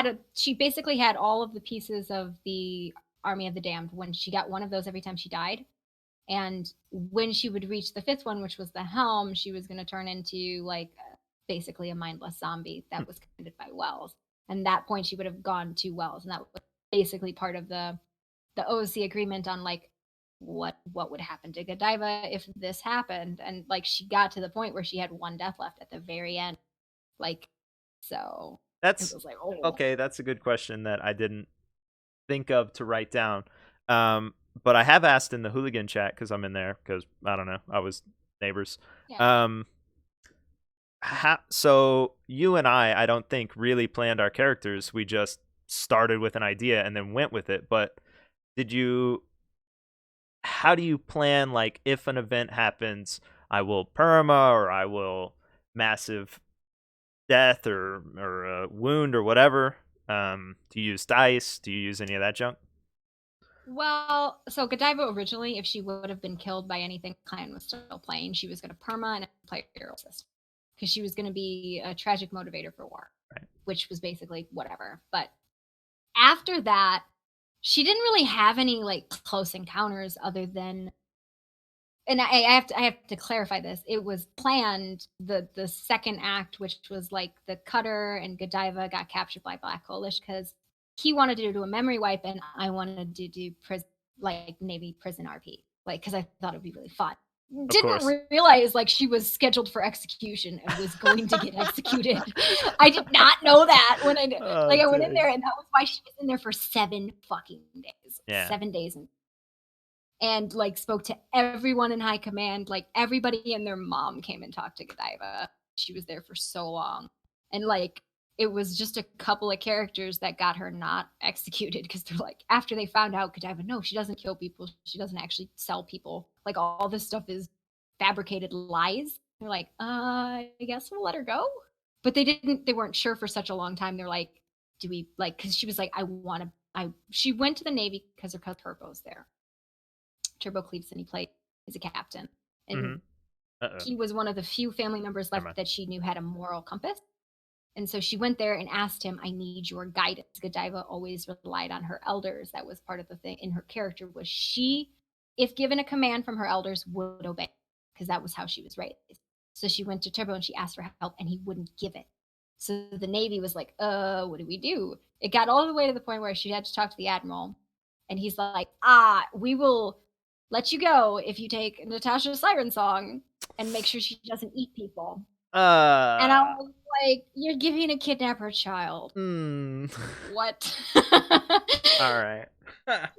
basically had all of the pieces of the Army of the Damned when she got one of those every time she died. And when she would reach the fifth one, which was the helm, she was going to turn into like basically a mindless zombie that was commanded by Wells. And that point, she would have gone to Wells, and that was basically part of the OC agreement on like what would happen to Godiva if this happened. And like she got to the point where she had one death left at the very end, like so it That's was like, oh okay. That's a good question that I didn't think of to write down. Um, but I have asked in the hooligan chat because I'm in there because I don't know, I was neighbors. yeah. Um, so you and I don't think really planned our characters. We just started with an idea and then went with it. But did you? How do you plan? Like, if an event happens, I will perma or I will massive death or a wound or whatever. Do you use dice? Do you use any of that junk? Well, so Godiva originally, if she would have been killed by anything the clan was still playing, she was going to perma and play hero system because she was going to be a tragic motivator for war, Right. which was basically whatever. But after that, she didn't really have any like close encounters other than, and I have to clarify this. It was planned the second act, which was like the Cutter and Godiva got captured by Black Coalition because he wanted to do a memory wipe and I wanted to do prison, like Navy prison RP, like because I thought it would be really fun. Of Didn't course. realize like she was scheduled for execution and was going to get executed. I did not know that when Oh, like I went in dang. there, and that was why she was in there for 7 fucking days, Yeah. 7 days, and like spoke to everyone in high command. Like everybody and their mom came and talked to Godiva. She was there for so long, and like it was just a couple of characters that got her not executed because they're like after they found out Godiva, no, she doesn't kill people. She doesn't actually sell people. Like all this stuff is fabricated lies. They're like, I guess we'll let her go. But they didn't. They weren't sure for such a long time. They're like, do we like? Because she was like, I want to. She went to the Navy because her cousin Turbo's there. Turbo Cleves, and he played as a captain. Mm-hmm. And Uh-oh. he was one of the few family members Never left mind. that she knew had a moral compass. And so she went there and asked him, I need your guidance. Godiva always relied on her elders. That was part of the thing in her character was she, if given a command from her elders, would obey because that was how she was raised. So she went to Turbo and she asked for help and he wouldn't give it. So the Navy was like, what do we do? It got all the way to the point where she had to talk to the admiral. And he's like, we will let you go if you take Natasha's siren song and make sure she doesn't eat people. And I Uh. was like, you're giving a kidnapper a child. Hmm. What? All right.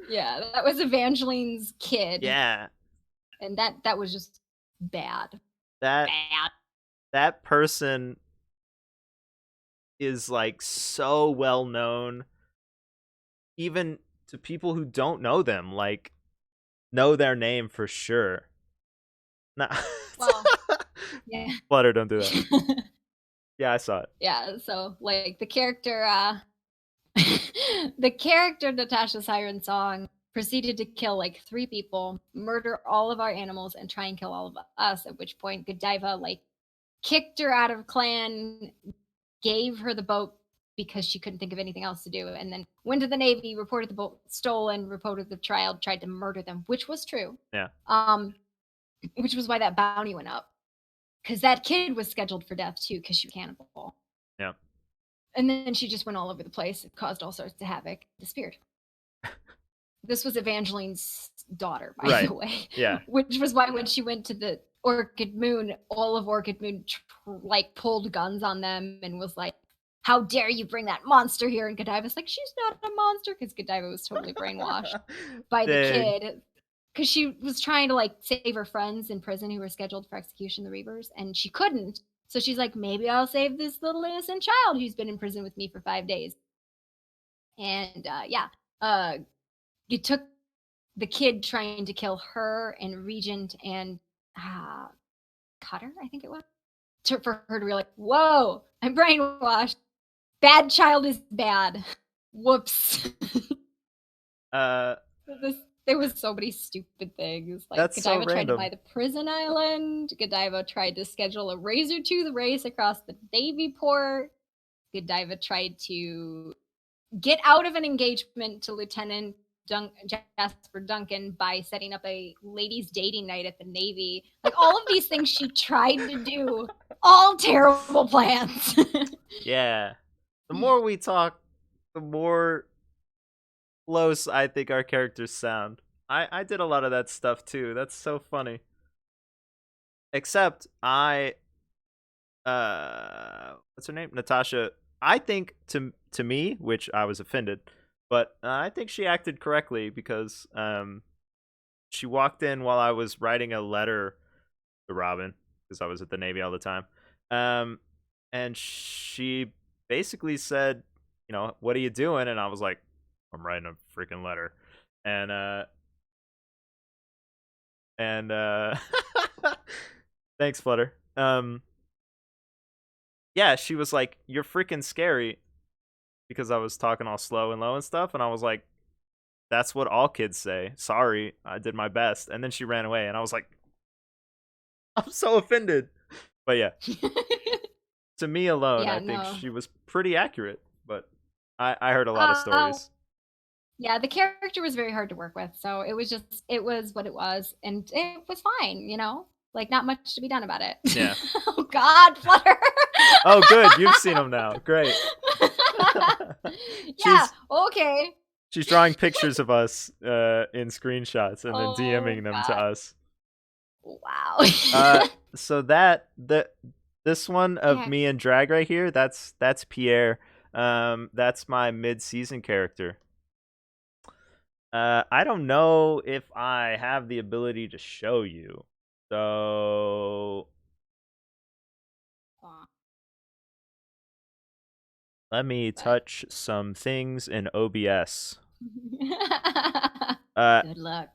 Yeah, that was Evangeline's kid. Yeah. And that was just bad. That Bad. that person is like so well known, even to people who don't know them. Like know their name for sure. Nah. Well, yeah. Flutter, don't do that. Yeah, I saw it. Yeah, so like the character the character Natasha Siren Song proceeded to kill like 3 people, murder all of our animals, and try and kill all of us, at which point Godiva like kicked her out of clan, gave her the boat because she couldn't think of anything else to do, and then went to the Navy, reported the boat stolen, reported the child, tried to murder them, which was true. Yeah. Which was why that bounty went up. Because that kid was scheduled for death too, because she was cannibal. Yeah. And then she just went all over the place, caused all sorts of havoc, disappeared. This was Evangeline's daughter, by Right. the way. Yeah. Which was why when she went to the Orchid Moon, all of Orchid Moon like pulled guns on them and was like, "How dare you bring that monster here?" And Godiva's like, "She's not a monster," because Godiva was totally brainwashed by the Dang. kid. Because she was trying to like save her friends in prison who were scheduled for execution, the Reavers, and she couldn't. So she's like, maybe I'll save this little innocent child who's been in prison with me for 5 days. And it took the kid trying to kill her and Regent and Cutter, I think it was, for her to be like, whoa, I'm brainwashed. Bad child is bad. Whoops. Uh, There was so many stupid things. Like that's so Godiva tried to buy random. the prison island. Godiva tried to schedule a razor tooth race across the Navy port. Godiva tried to get out of an engagement to Lieutenant Jasper Duncan by setting up a ladies' dating night at the Navy. Like all of these things she tried to do, all terrible plans. Yeah. The more we talk, the more close I think our characters sound. I did a lot of that stuff too. That's so funny. Except what's her name? Natasha. I think to me, which I was offended, but I think she acted correctly because she walked in while I was writing a letter to Robin because I was at the Navy all the time. And she basically said, you know, what are you doing? And I was like, I'm writing a freaking letter. And thanks, Flutter. Yeah, she was like, you're freaking scary because I was talking all slow and low and stuff. And I was like, that's what all kids say. Sorry, I did my best. And then she ran away. And I was like, I'm so offended. But yeah, to me alone, Yeah, I think no. she was pretty accurate. But I heard a lot of stories. Yeah, the character was very hard to work with, so it was what it was, and it was fine, like not much to be done about it. Yeah. Oh God, Flutter. Oh, good. You've seen them now. Great. Yeah. Okay. She's drawing pictures of us in screenshots and then Oh DMing them to God. us. Wow. So this one of Yeah. me and Drag right here, that's Pierre. That's my mid-season character. I don't know if I have the ability to show you. So let me touch some things in OBS. Good luck.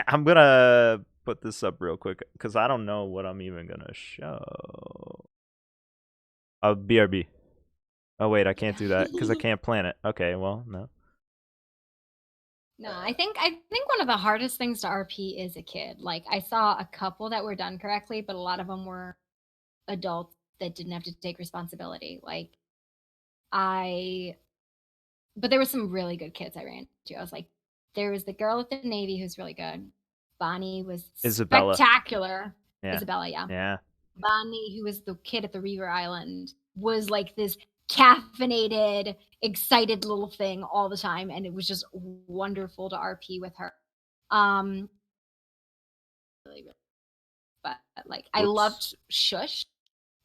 I'm gonna put this up real quick because I don't know what I'm even gonna show. Oh, BRB. Oh wait, I can't do that because I can't plan it. Okay, well, no. No, I think one of the hardest things to RP is a kid. Like I saw a couple that were done correctly, but a lot of them were adults that didn't have to take responsibility. But there were some really good kids I ran into. I was like, there was the girl at the Navy who's really good. Bonnie was Isabella. spectacular. Yeah. Isabella, yeah. Yeah. Bonnie, who was the kid at the Reaver Island, was like this caffeinated, excited little thing all the time, and it was just wonderful to RP with her. Um, really, really, but like I Whoops. loved Shush.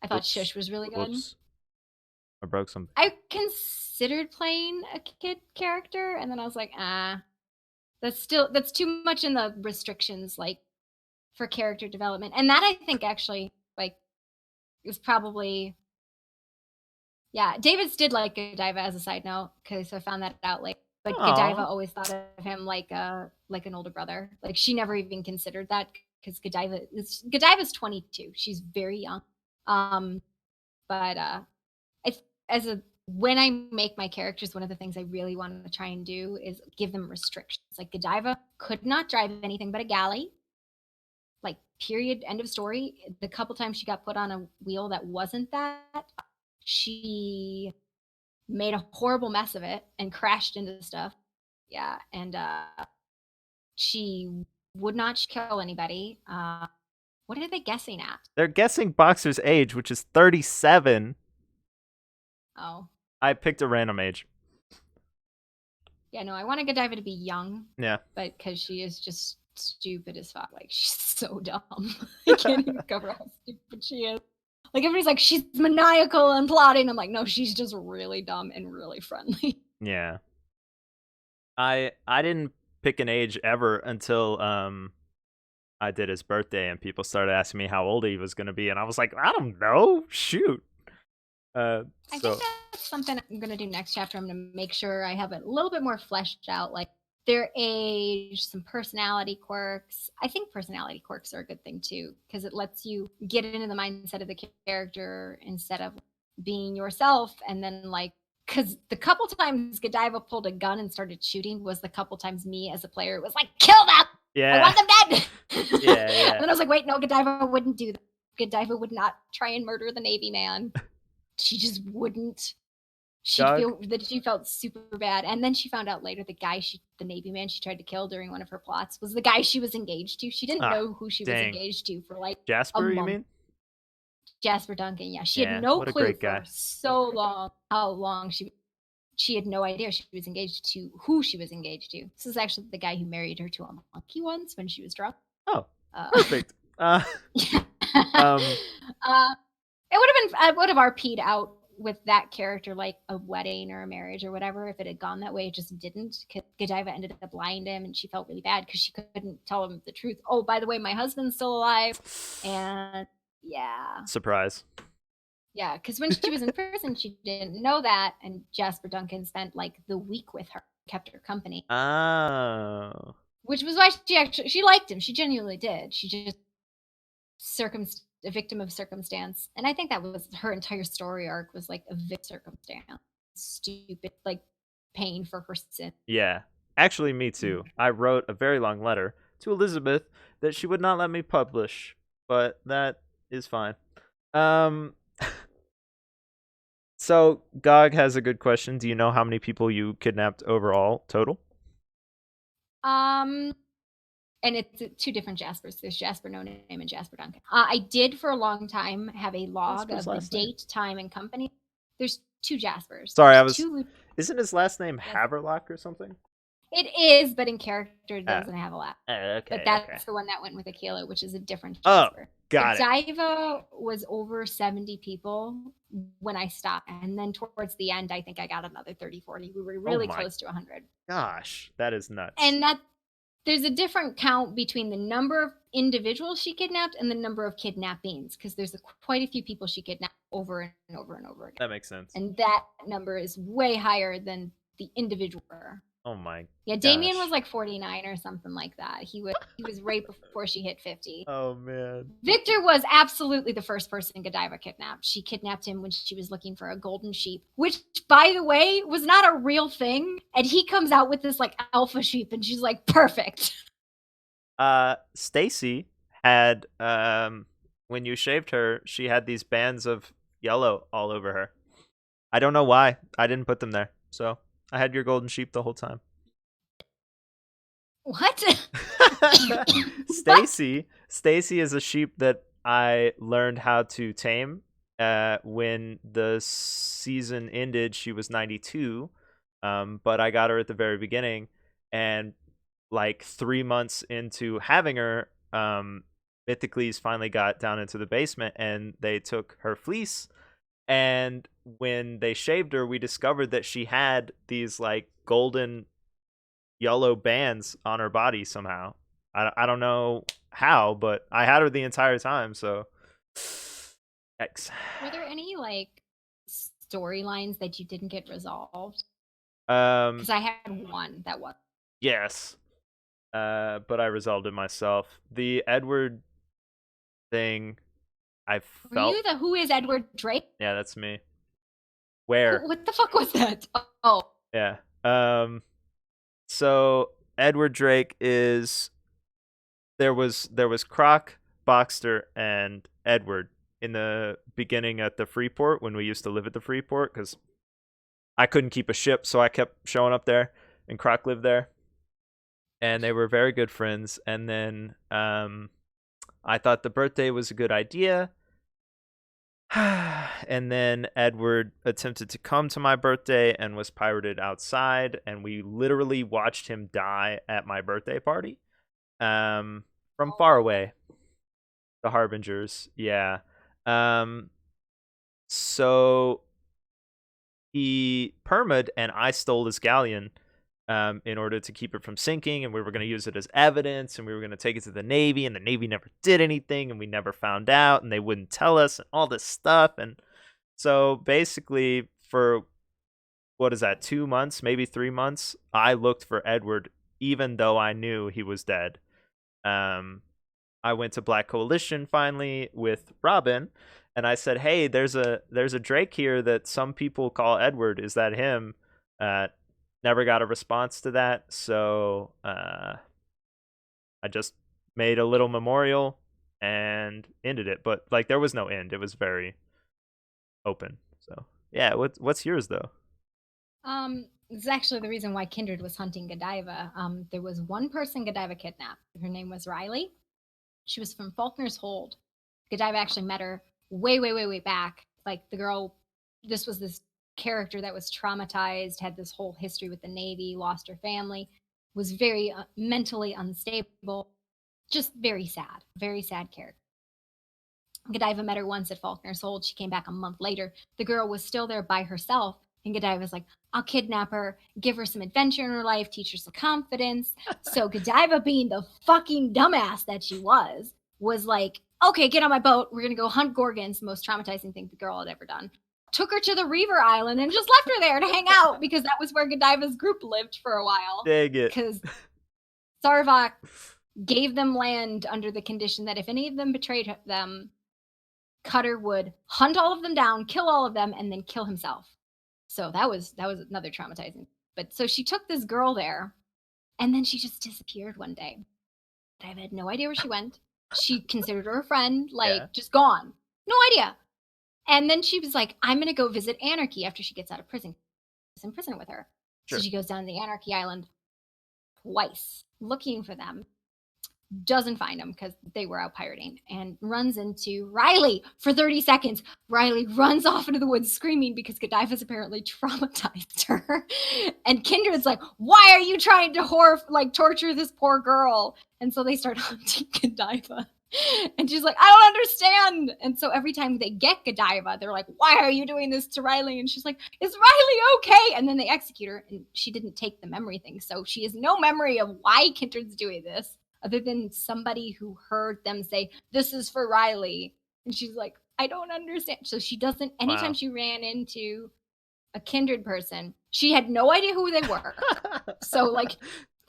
I thought Whoops. Shush was really good. Whoops. I broke something. I considered playing a kid character, and then I was like, that's too much in the restrictions, like for character development. And that I think actually like is probably yeah. David's did like Godiva as a side note because I found that out like. But Godiva Aw. always thought of him like an older brother. Like she never even considered that because Godiva's 22. She's very young. Um, but as a when I make my characters, one of the things I really want to try and do is give them restrictions. Like Godiva could not drive anything but a galley. Like period, end of story. The couple times she got put on a wheel that wasn't that, she made a horrible mess of it and crashed into stuff. Yeah, and she would not kill anybody. What are they guessing at? They're guessing Boxer's age, which is 37. Oh, I picked a random age. yeah, no, I want Godiva to be young. Yeah. But because she is just stupid as fuck. Like, she's so dumb. I can't even cover how stupid she is. Like, everybody's like, she's maniacal and plotting. I'm like, no, she's just really dumb and really friendly. Yeah. I didn't pick an age ever until I did his birthday and people started asking me how old he was gonna be, and I was like, I don't know. Shoot. I think that's something I'm gonna do next chapter. I'm gonna make sure I have it a little bit more fleshed out, like their age, some personality quirks. I think personality quirks are a good thing too, because it lets you get into the mindset of the character instead of being yourself. And then like, because the couple times Godiva pulled a gun and started shooting was the couple times me as a player was like, kill them! Yeah. I want them dead! Yeah. And then I was like, wait, no, Godiva wouldn't do that. Godiva would not try and murder the Navy man. She just wouldn't. She felt super bad, and then she found out later the Navy man she tried to kill during one of her plots was the guy she was engaged to. She didn't know who she was engaged to for like Jasper, you mean? Jasper Duncan. Yeah, she had no clue for so long how long she had no idea she was engaged to who she was engaged to. This is actually the guy who married her to a monkey once when she was drunk. Oh, perfect. It would have RP'd out with that character like a wedding or a marriage or whatever if it had gone that way. It just didn't. Godiva ended up lying to him and she felt really bad because she couldn't tell him the truth. Oh, by the way, my husband's still alive. And yeah. Surprise. Yeah, because when she was in prison, she didn't know that. And Jasper Duncan spent like the week with her, kept her company. Oh. Which was why she liked him. She genuinely did. She just a victim of circumstance. And I think that was her entire story arc was like a victim circumstance. Stupid, like paying for her sin. Yeah. Actually, me too. I wrote a very long letter to Elizabeth that she would not let me publish, but that is fine. So Gog has a good question. Do you know how many people you kidnapped overall total? And it's two different Jaspers. There's Jasper No Name and Jasper Duncan. I did for a long time have a log of the date, time, and company. There's two Jaspers. Sorry, Isn't his last name Haverlock or something? It is, but in character it doesn't have a lot. Okay. But that's the one that went with Aquila, which is a different Oh, Jasper. got it. Godiva was over 70 people when I stopped. And then towards the end, I think I got another 30, 40. We were really close to 100. Gosh, that is nuts. And there's a different count between the number of individuals she kidnapped and the number of kidnappings, because there's quite a few people she kidnapped over and over and over again. That makes sense. And that number is way higher than the individual. Oh my. Yeah, Damien was like 49 or something like that. He was right before she hit 50. Oh man. Victor was absolutely the first person Godiva kidnapped. She kidnapped him when she was looking for a golden sheep, which, by the way, was not a real thing. And he comes out with this like alpha sheep, and she's like, perfect. Stacy had when you shaved her, she had these bands of yellow all over her. I don't know why. I didn't put them there. So I had your golden sheep the whole time. What? Stacy is a sheep that I learned how to tame When the season ended, she was 92, but I got her at the very beginning, and like 3 months into having her, Mythocles finally got down into the basement, and they took her fleece. And when they shaved her, we discovered that she had these like golden yellow bands on her body somehow. I don't know how, but I had her the entire time. So, X. Were there any like storylines that you didn't get resolved? Um, Because I had one that was. yes. But I resolved it myself. The Edward thing, I Were felt. you the Who is Edward Drake? Yeah, that's me. Where? What the fuck was that? Oh, Yeah. So Edward Drake is there was Croc, Boxster, and Edward in the beginning at the Freeport when we used to live at the Freeport because I couldn't keep a ship, so I kept showing up there, and Croc lived there, and they were very good friends. And then I thought the birthday was a good idea. And then Edward attempted to come to my birthday and was pirated outside, and we literally watched him die at my birthday party. From far away, the Harbingers, yeah. Um, so he perma'd, and I stole his galleon in order to keep it from sinking, and we were going to use it as evidence, and we were going to take it to the Navy, and the Navy never did anything, and we never found out, and they wouldn't tell us, and all this stuff. And so basically, for what is that, 2 months, maybe 3 months, I looked for Edward, even though I knew he was dead. Um, I went to Black Coalition finally with Robin, and I said, "Hey, there's a Drake here that some people call Edward. Is that him?" Uh, Never got a response to that, so I just made a little memorial and ended it. But like, there was no end; it was very open. So yeah, what's yours though? This is actually the reason why Kindred was hunting Godiva. There was one person Godiva kidnapped. Her name was Riley. She was from Faulkner's Hold. Godiva actually met her way, way, way, way back. Like the girl, this was this character that was traumatized, had this whole history with the Navy, lost her family, was very mentally unstable, just very sad character. Godiva met her once at Faulkner's Hold. She came back a month later. The girl was still there by herself. And Godiva was like, I'll kidnap her, give her some adventure in her life, teach her some confidence. So Godiva, being the fucking dumbass that she was like, okay, get on my boat. We're going to go hunt Gorgons, the most traumatizing thing the girl had ever done. Took her to the Reaver Island and just left her there to hang out because that was where Godiva's group lived for a while. Dang it! Because Sarvok gave them land under the condition that if any of them betrayed them, Cutter would hunt all of them down, kill all of them, and then kill himself. So that was another traumatizing. But so she took this girl there, and then she just disappeared one day. I had no idea where she went. She considered her a friend, Yeah, like just gone. No idea. And then she was like, I'm gonna go visit Anarchy after she gets out of prison. She's in prison with her. So sure. she goes down to the Anarchy Island twice looking for them, doesn't find them because they were out pirating, and runs into Riley for 30 seconds. Riley runs off into the woods screaming because Godiva's apparently traumatized her. And Kindred's like, why are you trying to torture this poor girl? And so they start hunting Godiva. And she's like, I don't understand. And so every time they get Godiva, they're like, why are you doing this to Riley? And she's like, is Riley okay? And then they execute her, and she didn't take the memory thing. So she has no memory of why Kindred's doing this, other than somebody who heard them say, this is for Riley. And she's like, I don't understand. So she doesn't, anytime Wow. she ran into a Kindred person, she had no idea who they were. So like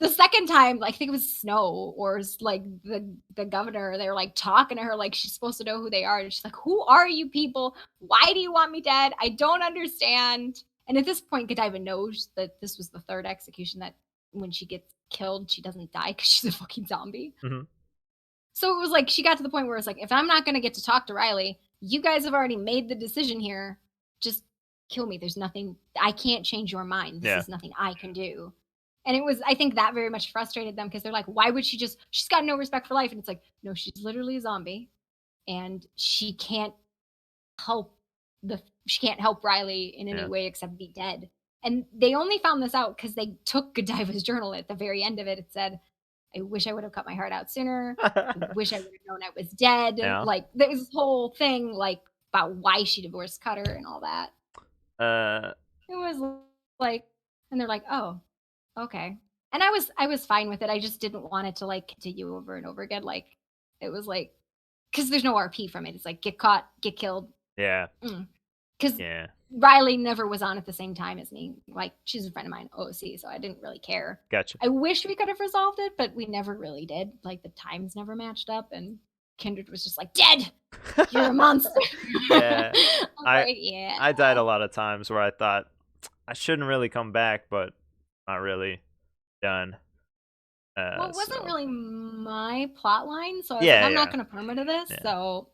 the second time, like, I think it was Snow or like the governor, they were like talking to her like she's supposed to know who they are. And she's like, who are you people? Why do you want me dead? I don't understand. And at this point, Godiva knows that this was the third execution, that when she gets killed, she doesn't die because she's a fucking zombie. Hmm. So it was like she got to the point where it's like, if I'm not going to get to talk to Riley, you guys have already made the decision here. Just kill me. There's nothing, I can't change your mind. This Yeah. is nothing I can do. And it was, I think that very much frustrated them because they're like, why would she's got no respect for life. And it's like, no, she's literally a zombie and she can't help she can't help Riley in any Yeah. way except be dead. And they only found this out because they took Godiva's journal. At the very end of it, it said, "I wish I would have cut my heart out sooner. I wish I would have known I was dead." Yeah. Like there was this whole thing like about why she divorced Cutter and all that. Uh, It was like, and they're like, "Oh, okay." And I was fine with it. I just didn't want it to like continue over and over again. Like it was like because there's no RP from it. It's like get caught, get killed. yeah. Because Yeah. Riley never was on at the same time as me. Like she's a friend of mine, OC, so I didn't really care. Gotcha. I wish we could have resolved it, but we never really did. Like the times never matched up, and Kindred was just like, "Dead, you're a monster." Yeah. I was I like, "Yeah." I died a lot of times where I thought I shouldn't really come back, but not really done. Well, it wasn't So really my plot line, so I was like, yeah, "I'm not yeah, gonna perma to this." yeah. So,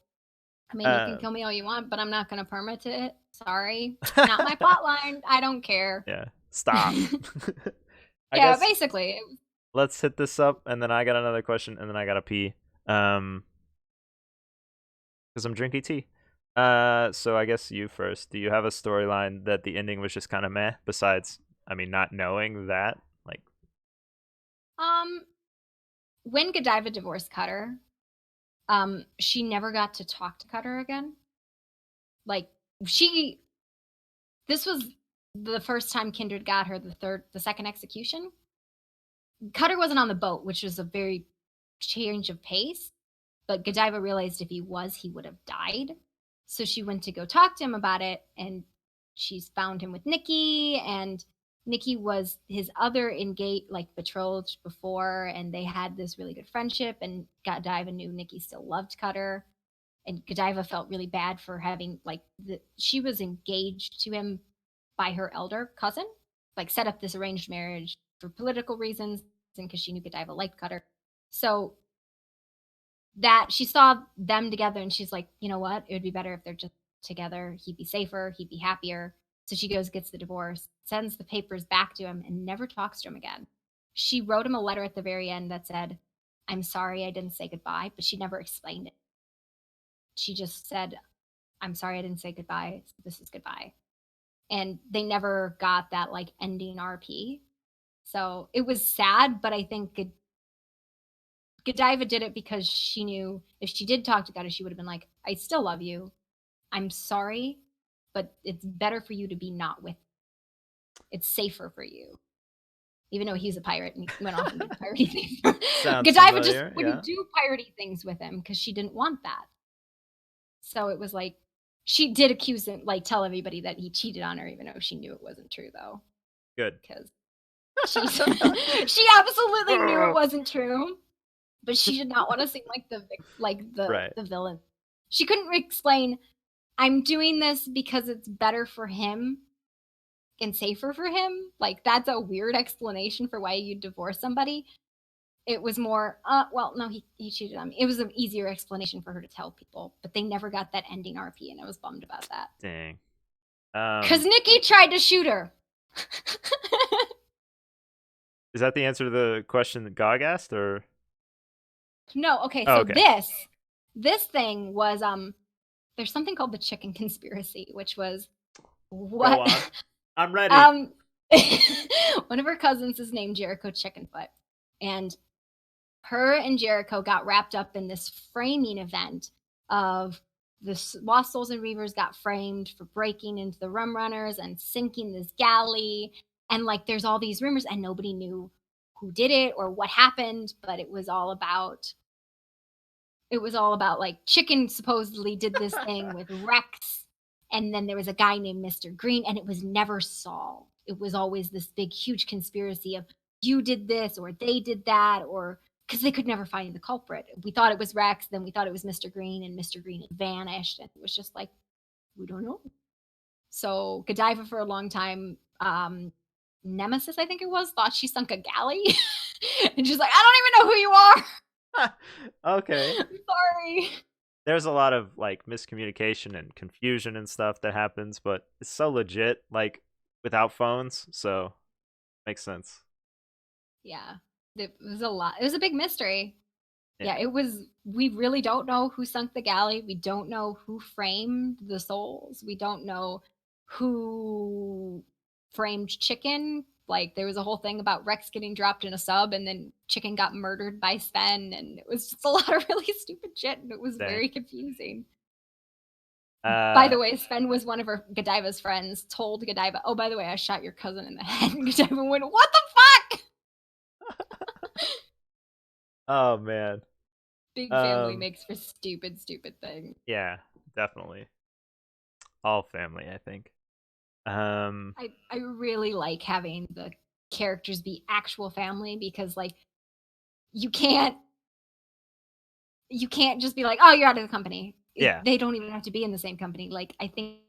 I mean, you can Uh, kill me all you want, but I'm not gonna perma to it. Sorry, not my plot line. I don't care. yeah. Stop. I Yeah, guess basically. let's hit this up, and then I got another question, and then I gotta pee. Because I'm drinking tea. So I guess you first. Do you have a storyline that the ending was just kind of meh? Besides, I mean, not knowing that, like, Um, when Godiva divorced Cutter, she never got to talk to Cutter again. Like she this was the first time Kindred got her the second execution. Cutter wasn't on the boat, which was a very change of pace, but Godiva realized if he was, he would have died. So she went to go talk to him about it, and she's found him with Nikki, and Nikki was his other engaged, like betrothed before, and they had this really good friendship. And Godiva knew Nikki still loved Cutter, and Godiva felt really bad for having she was engaged to him by her elder cousin, like set up this arranged marriage for political reasons and because she knew Godiva liked Cutter. So that she saw them together and she's like, you know what? It would be better if they're just together. He'd be safer, he'd be happier. So she goes, gets the divorce, sends the papers back to him, and never talks to him again. She wrote him a letter at the very end that said, "I'm sorry I didn't say goodbye," but she never explained it. She just said, "I'm sorry I didn't say goodbye. This is goodbye." And they never got that like ending RP. So it was sad, but I think Godiva did it because she knew if she did talk to God, she would have been like, "I still love you. I'm sorry, but it's better for you to be not with. It's safer for you." Even though he's a pirate and he went off and did piratey things. sounds Godiva just familiar. Yeah. wouldn't do piratey things with him because she didn't want that. So it was like she did accuse him, like tell everybody that he cheated on her, even though she knew it wasn't true though. Good. Because she absolutely knew it wasn't true, but she did not want to seem like the Right. the villain. She couldn't explain, "I'm doing this because it's better for him and safer for him." Like that's a weird explanation for why you divorce somebody. It was more, well, no, he cheated on me. It was an easier explanation for her to tell people, but they never got that ending RP, and I was bummed about that. Dang. Because Nikki tried to shoot her. Is that the answer to the question that Gog asked, or? No, okay, Oh, so okay. this thing was there's something called the chicken conspiracy, which was Go what on. I'm ready. um one of her cousins is named Jericho Chickenfoot, and her and Jericho got wrapped up in this framing event of the Lost Souls and Reavers got framed for breaking into the Rum Runners and sinking this galley. And like, there's all these rumors, and nobody knew who did it or what happened, but it was all about like Chicken supposedly did this thing with Rex, and then there was a guy named Mr. Green, and it was never solved. It was always this big, huge conspiracy of you did this or they did that, or because they could never find the culprit. We thought it was Rex, then we thought it was Mr. Green, and Mr. Green had vanished, and it was just like we don't know. So Godiva for a long time, Nemesis, I think it was, thought she sunk a galley, and she's like, "I don't even know who you are." Okay. Sorry. There's a lot of like miscommunication and confusion and stuff that happens, but it's so legit, like without phones, so makes sense. Yeah. It was a lot. It was a big mystery. Yeah. Yeah, it was we really don't know who sunk the galley. We don't know who framed the souls. We don't know who framed Chicken. Like there was a whole thing about Rex getting dropped in a sub and then Chicken got murdered by Sven and it was just a lot of really stupid shit and it was Dang. very confusing. By Uh, the way, Sven was one of her Godiva's friends, told Godiva, "Oh, by the way, I shot your cousin in the head." And Godiva went, "What the fuck?" oh man. Big family Um, makes for stupid, stupid things. yeah, definitely. All family, I think. Um, I really like having the characters be actual family because like you can't you can't just be like, oh, you're out of the company. yeah, They don't even have to be in the same company. Like I think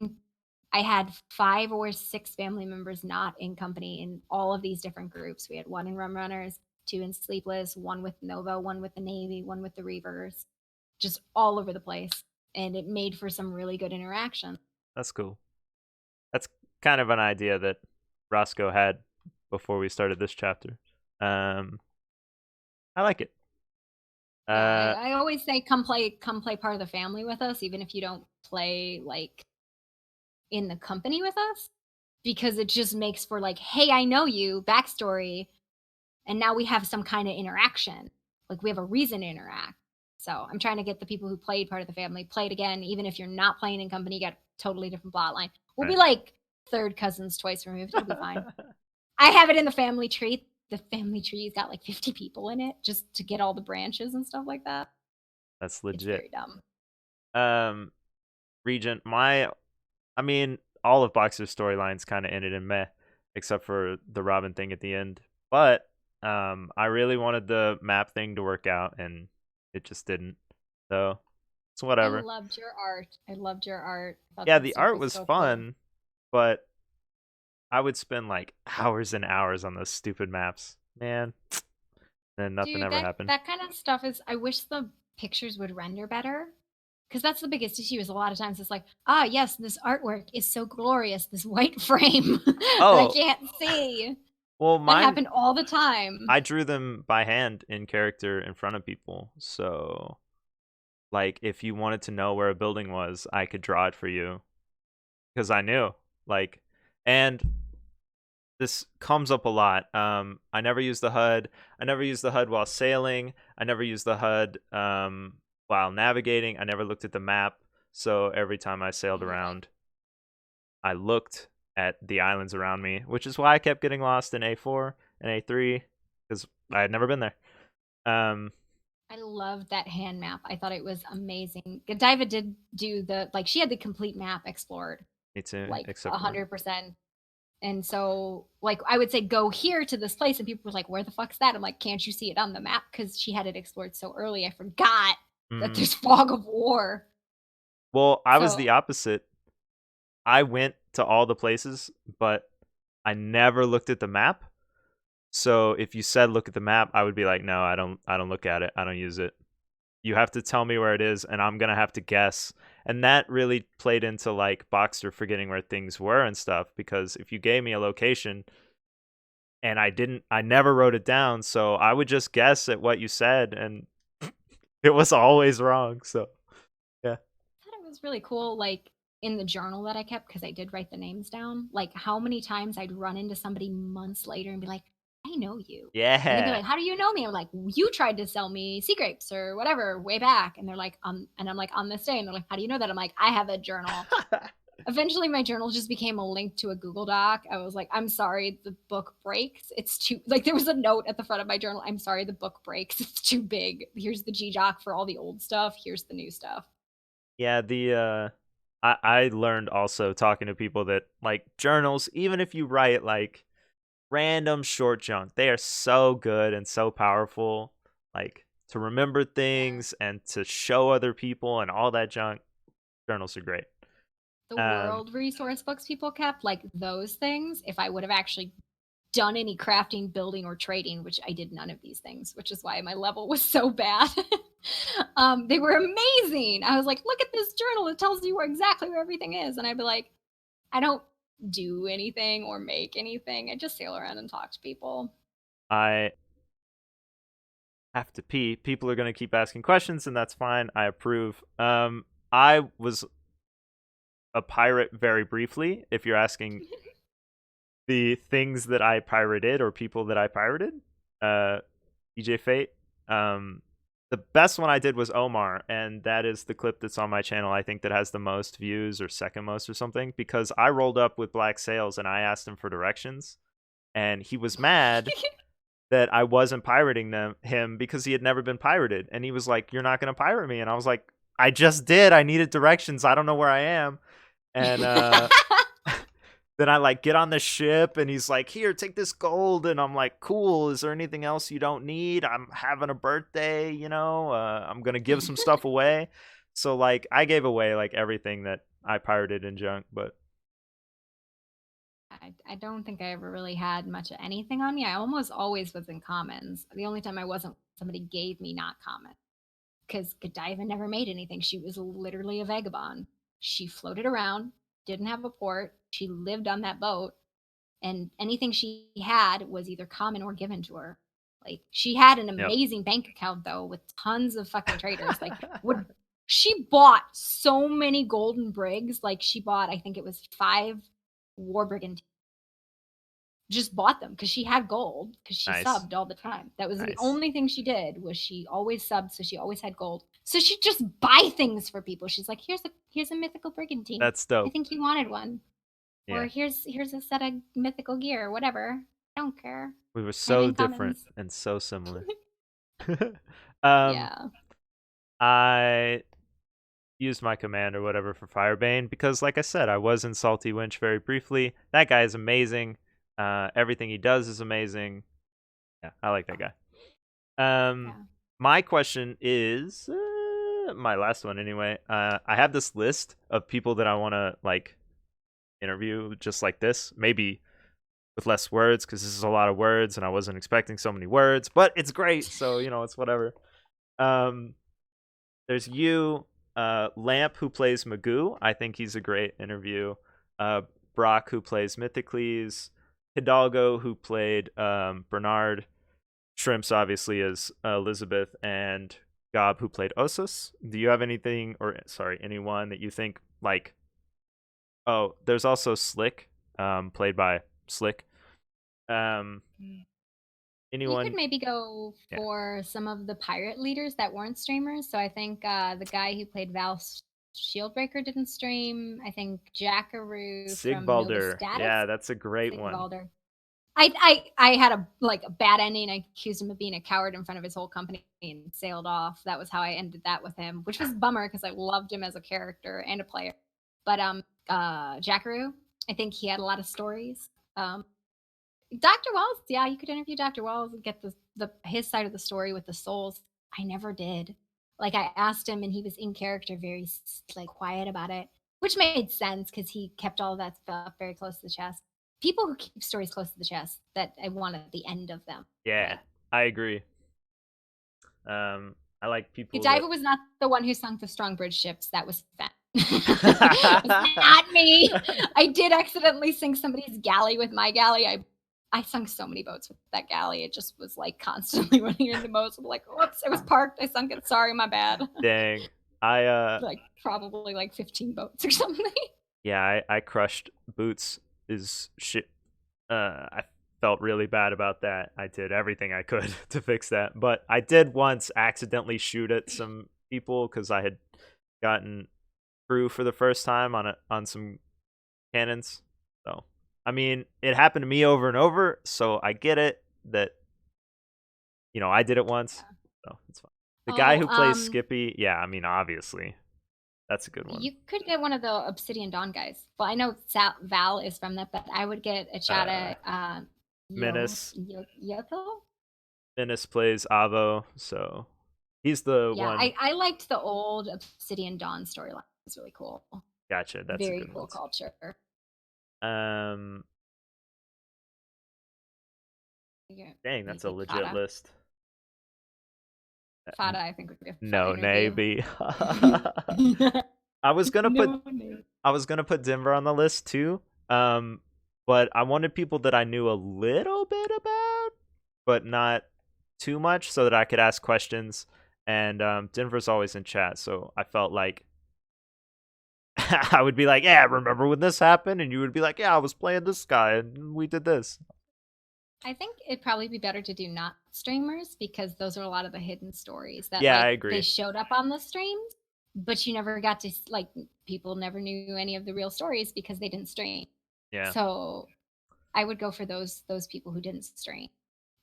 I had 5 or 6 family members not in company in all of these different groups. We had one in Rum Runners, 2 in Sleepless, one with Nova, one with the Navy, one with the Reavers, just all over the place. And it made for some really good interaction. that's cool. That's kind of an idea that Roscoe had before we started this chapter. Um, I like it. Yeah, Uh, I always say come play part of the family with us, even if you don't play like in the company with us, because it just makes for like, hey, I know you, backstory, and now we have some kind of interaction. Like we have a reason to interact. So I'm trying to get the people who played part of the family play it again, even if you're not playing in company, you got a totally different plot line. We'll be right. like third cousins twice removed. It'll be fine. I have it in the family tree. The family tree's got like 50 people in it just to get all the branches and stuff like that. That's It's legit. very dumb. Um, Regent, I mean, all of Boxer's storylines kind of ended in meh, except for the Robin thing at the end. But I really wanted the map thing to work out, and it just didn't. So it's I whatever. loved your art. I loved your art. I thought Yeah, that the stuff art was was so cool. fun, but I would spend like hours and hours on those stupid maps, man. And nothing Dude, ever that happened. that kind of stuff is I wish the pictures would render better. Because that's the biggest issue is a lot of times it's like, ah, yes, this artwork is so glorious, this white frame that I Oh, can't see. well, That mine happened all the time. I drew them by hand in character in front of people. So, like, if you wanted to know where a building was, I could draw it for you because I knew. Like, and this comes up a lot. I never use the HUD. I never use the HUD while sailing. I never use the HUD while navigating. I never looked at the map. So every time I sailed You're right. around, I looked at the islands around me, which is why I kept getting lost in A4 and A3 because I had never been there. Um, I loved that hand map. I thought it was amazing. Godiva did do the like she had the complete map explored Me too, like except for 100%. And so, like, I would say, go here to this place. And people were like, where the fuck's that? I'm like, can't you see it on the map? Because she had it explored so early. I forgot that mm, there's fog of war. well, I was So, the opposite. I went to all the places, but I never looked at the map. So if you said look at the map, I would be like, no, I don't look at it. I don't use it. You have to tell me where it is, and I'm gonna have to guess. And that really played into like Boxer forgetting where things were and stuff. Because if you gave me a location and I never wrote it down, so I would just guess at what you said, and it was always wrong. So yeah. I thought it was really cool, like, in the journal that I kept, because I did write the names down, like, how many times I'd run into somebody months later and be like, I know you. And they'd be Yeah. like, how do you know me? I'm like, you tried to sell me sea grapes or whatever way back. And they're like, and I'm like, on this day. And they're like, how do you know that? I'm like, I have a journal. Eventually my journal just became a link to a Google Doc. I was like, I'm sorry, the book breaks. It's too like there was a note at the front of my journal. I'm sorry, the book breaks. It's too big. Here's the G Doc for all the old stuff. Here's the new stuff. Yeah, I learned also talking to people that like journals, even if you write like random short junk, they are so good and so powerful. Like to remember Yeah. things and to show other people and all that junk. Journals are great. The Um, world resource books people kept, like those things, if I would have actually done any crafting, building, or trading, which I did none of these things, which is why my level was so bad. They were amazing. I was like, look at this journal. It tells you where exactly where everything is. And I'd be like, I don't do anything or make anything. I just sail around and talk to people. I have to pee. People are gonna keep asking questions, and that's fine. I approve. I was a pirate very briefly. If you're asking the things that I pirated or people that I pirated, DJ Fate. Um, the best one I did was Omar, and that is the clip that's on my channel. I think that has the most views or second most or something, because I rolled up with Black Sails and I asked him for directions, and he was mad that I wasn't pirating him because he had never been pirated, and he was like, "You're not gonna pirate me," and I was like, "I just did. I needed directions. I don't know where I am," and then I like get on the ship and he's like, "Here, take this gold." And I'm like, "Cool. Is there anything else you don't need? I'm having a birthday, I'm going to give some stuff away." So like I gave away like everything that I pirated in junk, but I don't think I ever really had much of anything on me. I almost always was in commons. The only time I wasn't, somebody gave me not common, because Godiva never made anything. She was literally a vagabond. She floated around, didn't have a port. She lived on that boat, and anything she had was either common or given to her. Like, she had an yep. amazing bank account though, with tons of fucking traders. Like, would she bought so many golden brigs? Like, she bought, I think it was 5 war brigand, just bought them because she had gold, because she Nice. subbed all the time. That was the Nice. only thing she did, was she always subbed, so she always had gold. So she just buy things for people. She's like, here's a mythical brigantine. That's I dope. think you wanted one. Or Yeah. here's a set of mythical gear, whatever. I don't care. We were I'm so in different commons. and so similar. um Yeah. I used my command or whatever for Firebane because, like I said, I was in Salty Winch very briefly. That guy is amazing. Everything he does is amazing. Yeah, I like that guy. Um, Yeah. my question is my last one anyway. I have this list of people that I want to like interview, just like this, maybe with less words because this is a lot of words and I wasn't expecting so many words, but it's great, so it's whatever. Um, there's you, Lamp, who plays Magoo. I think he's a great interview. Uh, Brock, who plays Mythocles. Hidalgo, who played Bernard. Shrimps, obviously, is Elizabeth. And Gob, who played Osus. Do you have anything, or sorry, anyone that you think, like, oh, there's also Slick, played by Slick. Um, You could anyone? maybe go Yeah. for some of the pirate leaders that weren't streamers. So I think the guy who played Val Shieldbreaker didn't stream. I think Jackaroo from Nova Sigbalder. Status. Yeah, that's a great one. Sigvalder. I had a bad ending. I accused him of being a coward in front of his whole company and sailed off. That was how I ended that with him, which was a bummer because I loved him as a character and a player. But Jackaroo, I think he had a lot of stories. Dr. Walls, yeah, you could interview Dr. Walls and get the his side of the story with the souls. I never did. Like, I asked him and he was in character, very like quiet about it, which made sense because he kept all that stuff very close to the chest. People who keep stories close to the chest, that I want at the end of them. Yeah, But I agree. I like people that Godiva was not the one who sunk the Strongbridge ships. That was Fen. It was not me. I did accidentally sink somebody's galley with my galley. I sunk so many boats with that galley. It just was like constantly running into moats. I'm like, whoops, it was parked. I sunk it. Sorry, my bad. Dang. I Like, probably like 15 boats or something. yeah, I crushed Boots is shit. I felt really bad about that. I did everything I could to fix that. But I did once accidentally shoot at some people cuz I had gotten through for the first time on some cannons. So, I mean, it happened to me over and over, so I get it that I did it once. So, it's fine. The guy Oh, who plays Skippy, yeah, I mean, obviously, that's a good one. you could get one of the Obsidian Dawn guys. Well, I know Val is from that, but I would get a chat Uh, at Menace. Yoko. Menace plays Avo, so he's the Yeah, one. I liked the old Obsidian Dawn storyline. It was really cool. Gotcha. That's a Very good one. cool culture. Um, Yeah, dang, that's a maybe legit Fada. list. Fada, I think, would be a fun No, interview. maybe. I was gonna put No, maybe. I was gonna put Denver on the list too. But I wanted people that I knew a little bit about, but not too much so that I could ask questions. And Denver's always in chat, so I felt like I would be like, "Yeah, remember when this happened?" And you would be like, "Yeah, I was playing this guy and we did this." I think it'd probably be better to do not streamers because those are a lot of the hidden stories that Yeah, I like they agree. showed up on the streams, but you never got to like people never knew any of the real stories because they didn't stream. Yeah, So I would go for those people who didn't stream.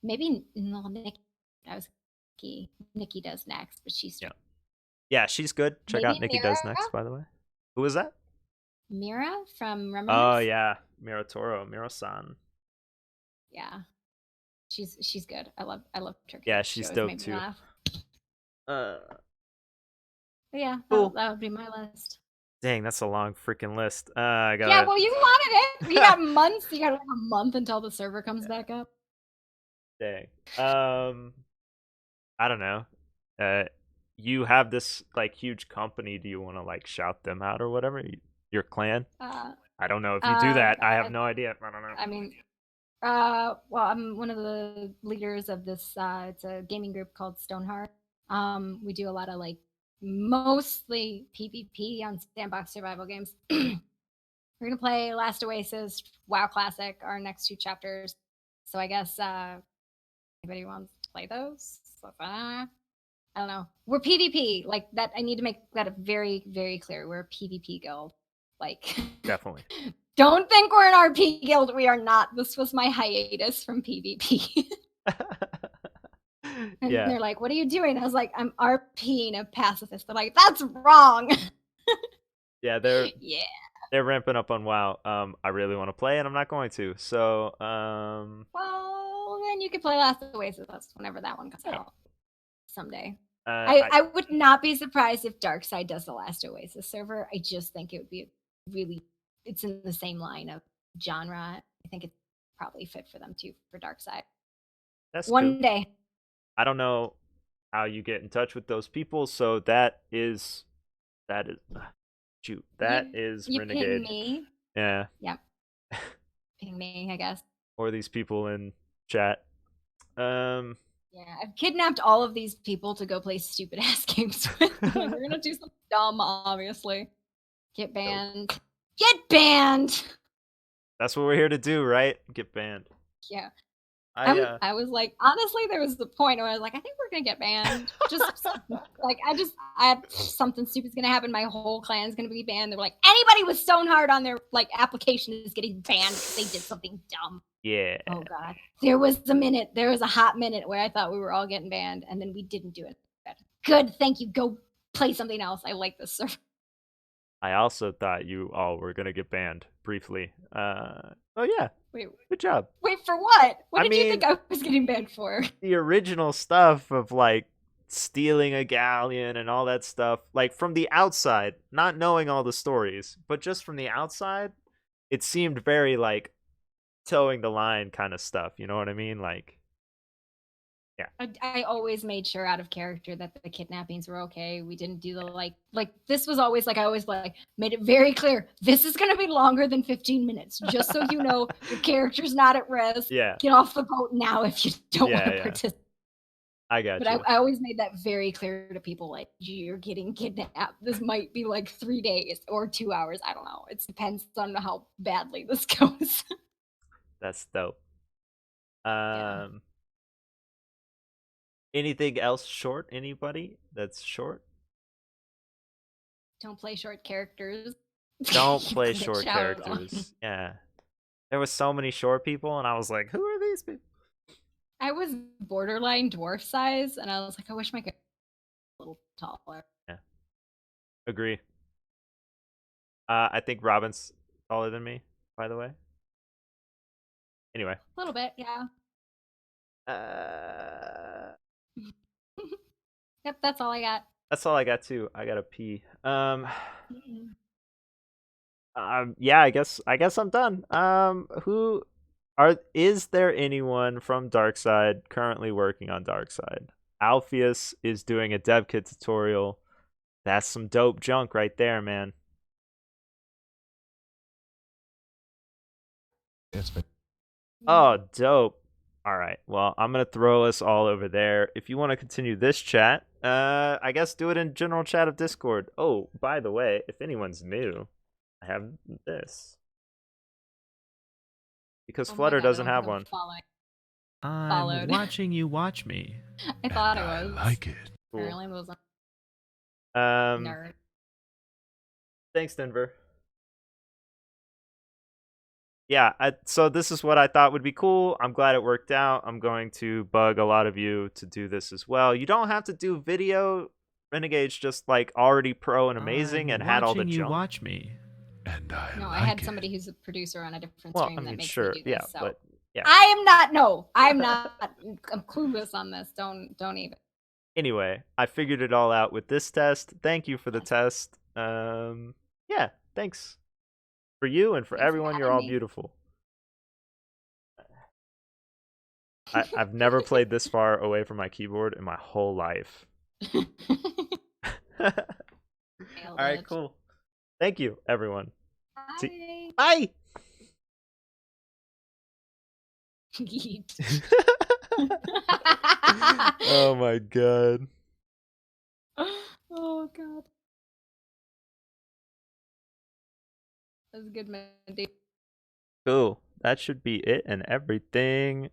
Maybe no, Nikki. I was Nikki does next, but she's yeah, yeah. She's good. Check maybe out Nikki Mira. Does Next, by the way. Who was that? Mira from Oh Reminisce. yeah, Miro-san. Yeah, she's good. I love her Yeah, character. She she's always dope made me too. laugh. Uh, But yeah, cool. that would be my list. Dang, that's a long freaking list. I Yeah, gotta. well, you wanted it. You got months. You got like a month until the server comes back up. Dang. I don't know. Uh, you have this like huge company. Do you want to like shout them out or whatever? Your clan? Uh, I don't know if you do uh, that. I have I, no idea. I don't know. I mean, well, I'm one of the leaders of this. It's a gaming group called Stoneheart. We do a lot of like mostly PvP on sandbox survival games. We're gonna play Last Oasis, WoW Classic, our next two chapters. So I guess anybody wants to play those? I don't know. We're PvP. Like that I need to make that very, very clear. We're a PvP guild. Like Definitely. don't think we're an RP guild. We are not. This was my hiatus from PvP. And Yeah. they're like, "What are you doing?" I was like, "I'm RPing a pacifist." They're like, "That's wrong." Yeah, they're Yeah. they're ramping up on WoW. I really want to play and I'm not going to. So, Well, then you could play Last Oasis. That's whenever that one comes yeah. out someday. I I would not be surprised if Darkside does the Last Oasis server. I just think it would be really, it's in the same line of genre. I think it's probably fit for them too for Darkside. That's cool. One day. I don't know how you get in touch with those people, so that is shoot, that is You ping Renegade. me. Yeah. Yep. Ping me, I guess. Or these people in chat. Um Yeah, I've kidnapped all of these people to go play stupid ass games with them. We're gonna do something dumb, obviously. Get dope. banned. Get banned! That's what we're here to do, right? Get banned. Yeah. I I was like, honestly, there was the point where I was like, I think we're gonna get banned. Just like I have something stupid's gonna happen. My whole clan's gonna be banned. They're like, anybody with Stoneheart on their like application is getting banned because they did something dumb. yeah. Oh god, there was a hot minute where I thought we were all getting banned, and then we didn't do it. Good, thank you. Go play something else. I like this server. I also thought you all were gonna get banned briefly. Oh yeah. Wait, Good job. wait for what? What I did you think mean, I was getting banned for? the original stuff of like stealing a galleon and all that stuff, like from the outside, not knowing all the stories, but just from the outside, it seemed very like towing the line kind of stuff. You know what I mean? Like, yeah, I always made sure out of character that the kidnappings were okay. We didn't do the like this was always like I always like made it very clear this is gonna be longer than 15 minutes. Just so you know your character's not at risk. yeah, Get off the boat now if you don't want to yeah. participate. I got But you. I always made that very clear to people like you're getting kidnapped. This might be like 3 days or 2 hours. I don't know. It depends on how badly this goes. That's dope. Yeah. Um, anything else short? Anybody that's short? Don't play short characters. Don't You play glitch short out on. characters. Yeah, there was so many short people, and I was like, who are these people? I was borderline dwarf size, and I was like, I wish my character was a little taller. Yeah, agree. I think Robin's taller than me, by the way. Anyway, A little bit, yeah. uh, Yep, that's all I got. that's all I got too. I gotta pee. Yeah, I guess I'm done. Who is there anyone from Darkside currently working on Darkside? Alpheus is doing a dev kit tutorial. That's some dope junk right there, man. It's been Oh, dope. All right. Well, I'm gonna throw us all over there. If you want to continue this chat, I guess do it in general chat of Discord. Oh, by the way, if anyone's new, I have this because Oh my Flutter god, I doesn't don't think have I'm one. I'm followed. watching you watch me. I thought and I was. like it. Cool. Apparently I wasn't. Um, Nerd. thanks, Denver. Yeah, so this is what I thought would be cool. I'm glad it worked out. I'm going to bug a lot of you to do this as well. You don't have to do video. Renegade's just like already pro and amazing and had all the watching you junk. watch me. And No, like I had it. somebody who's a producer on a different Well, stream I mean, that makes sure, me do yeah, this. So but yeah. I am not. No, I'm not. I'm clueless on this. Don't even. Anyway, I figured it all out with this test. Thank you for the Yes. test. Yeah, thanks for you and for Thanks for everyone. You're having all me. beautiful. I've never played this far away from my keyboard in my whole life. All right, cool. Thank you, everyone. Bye. Bye. Yeet. Oh my god. Oh god. That was a good, Mandy. Cool. That should be it and everything.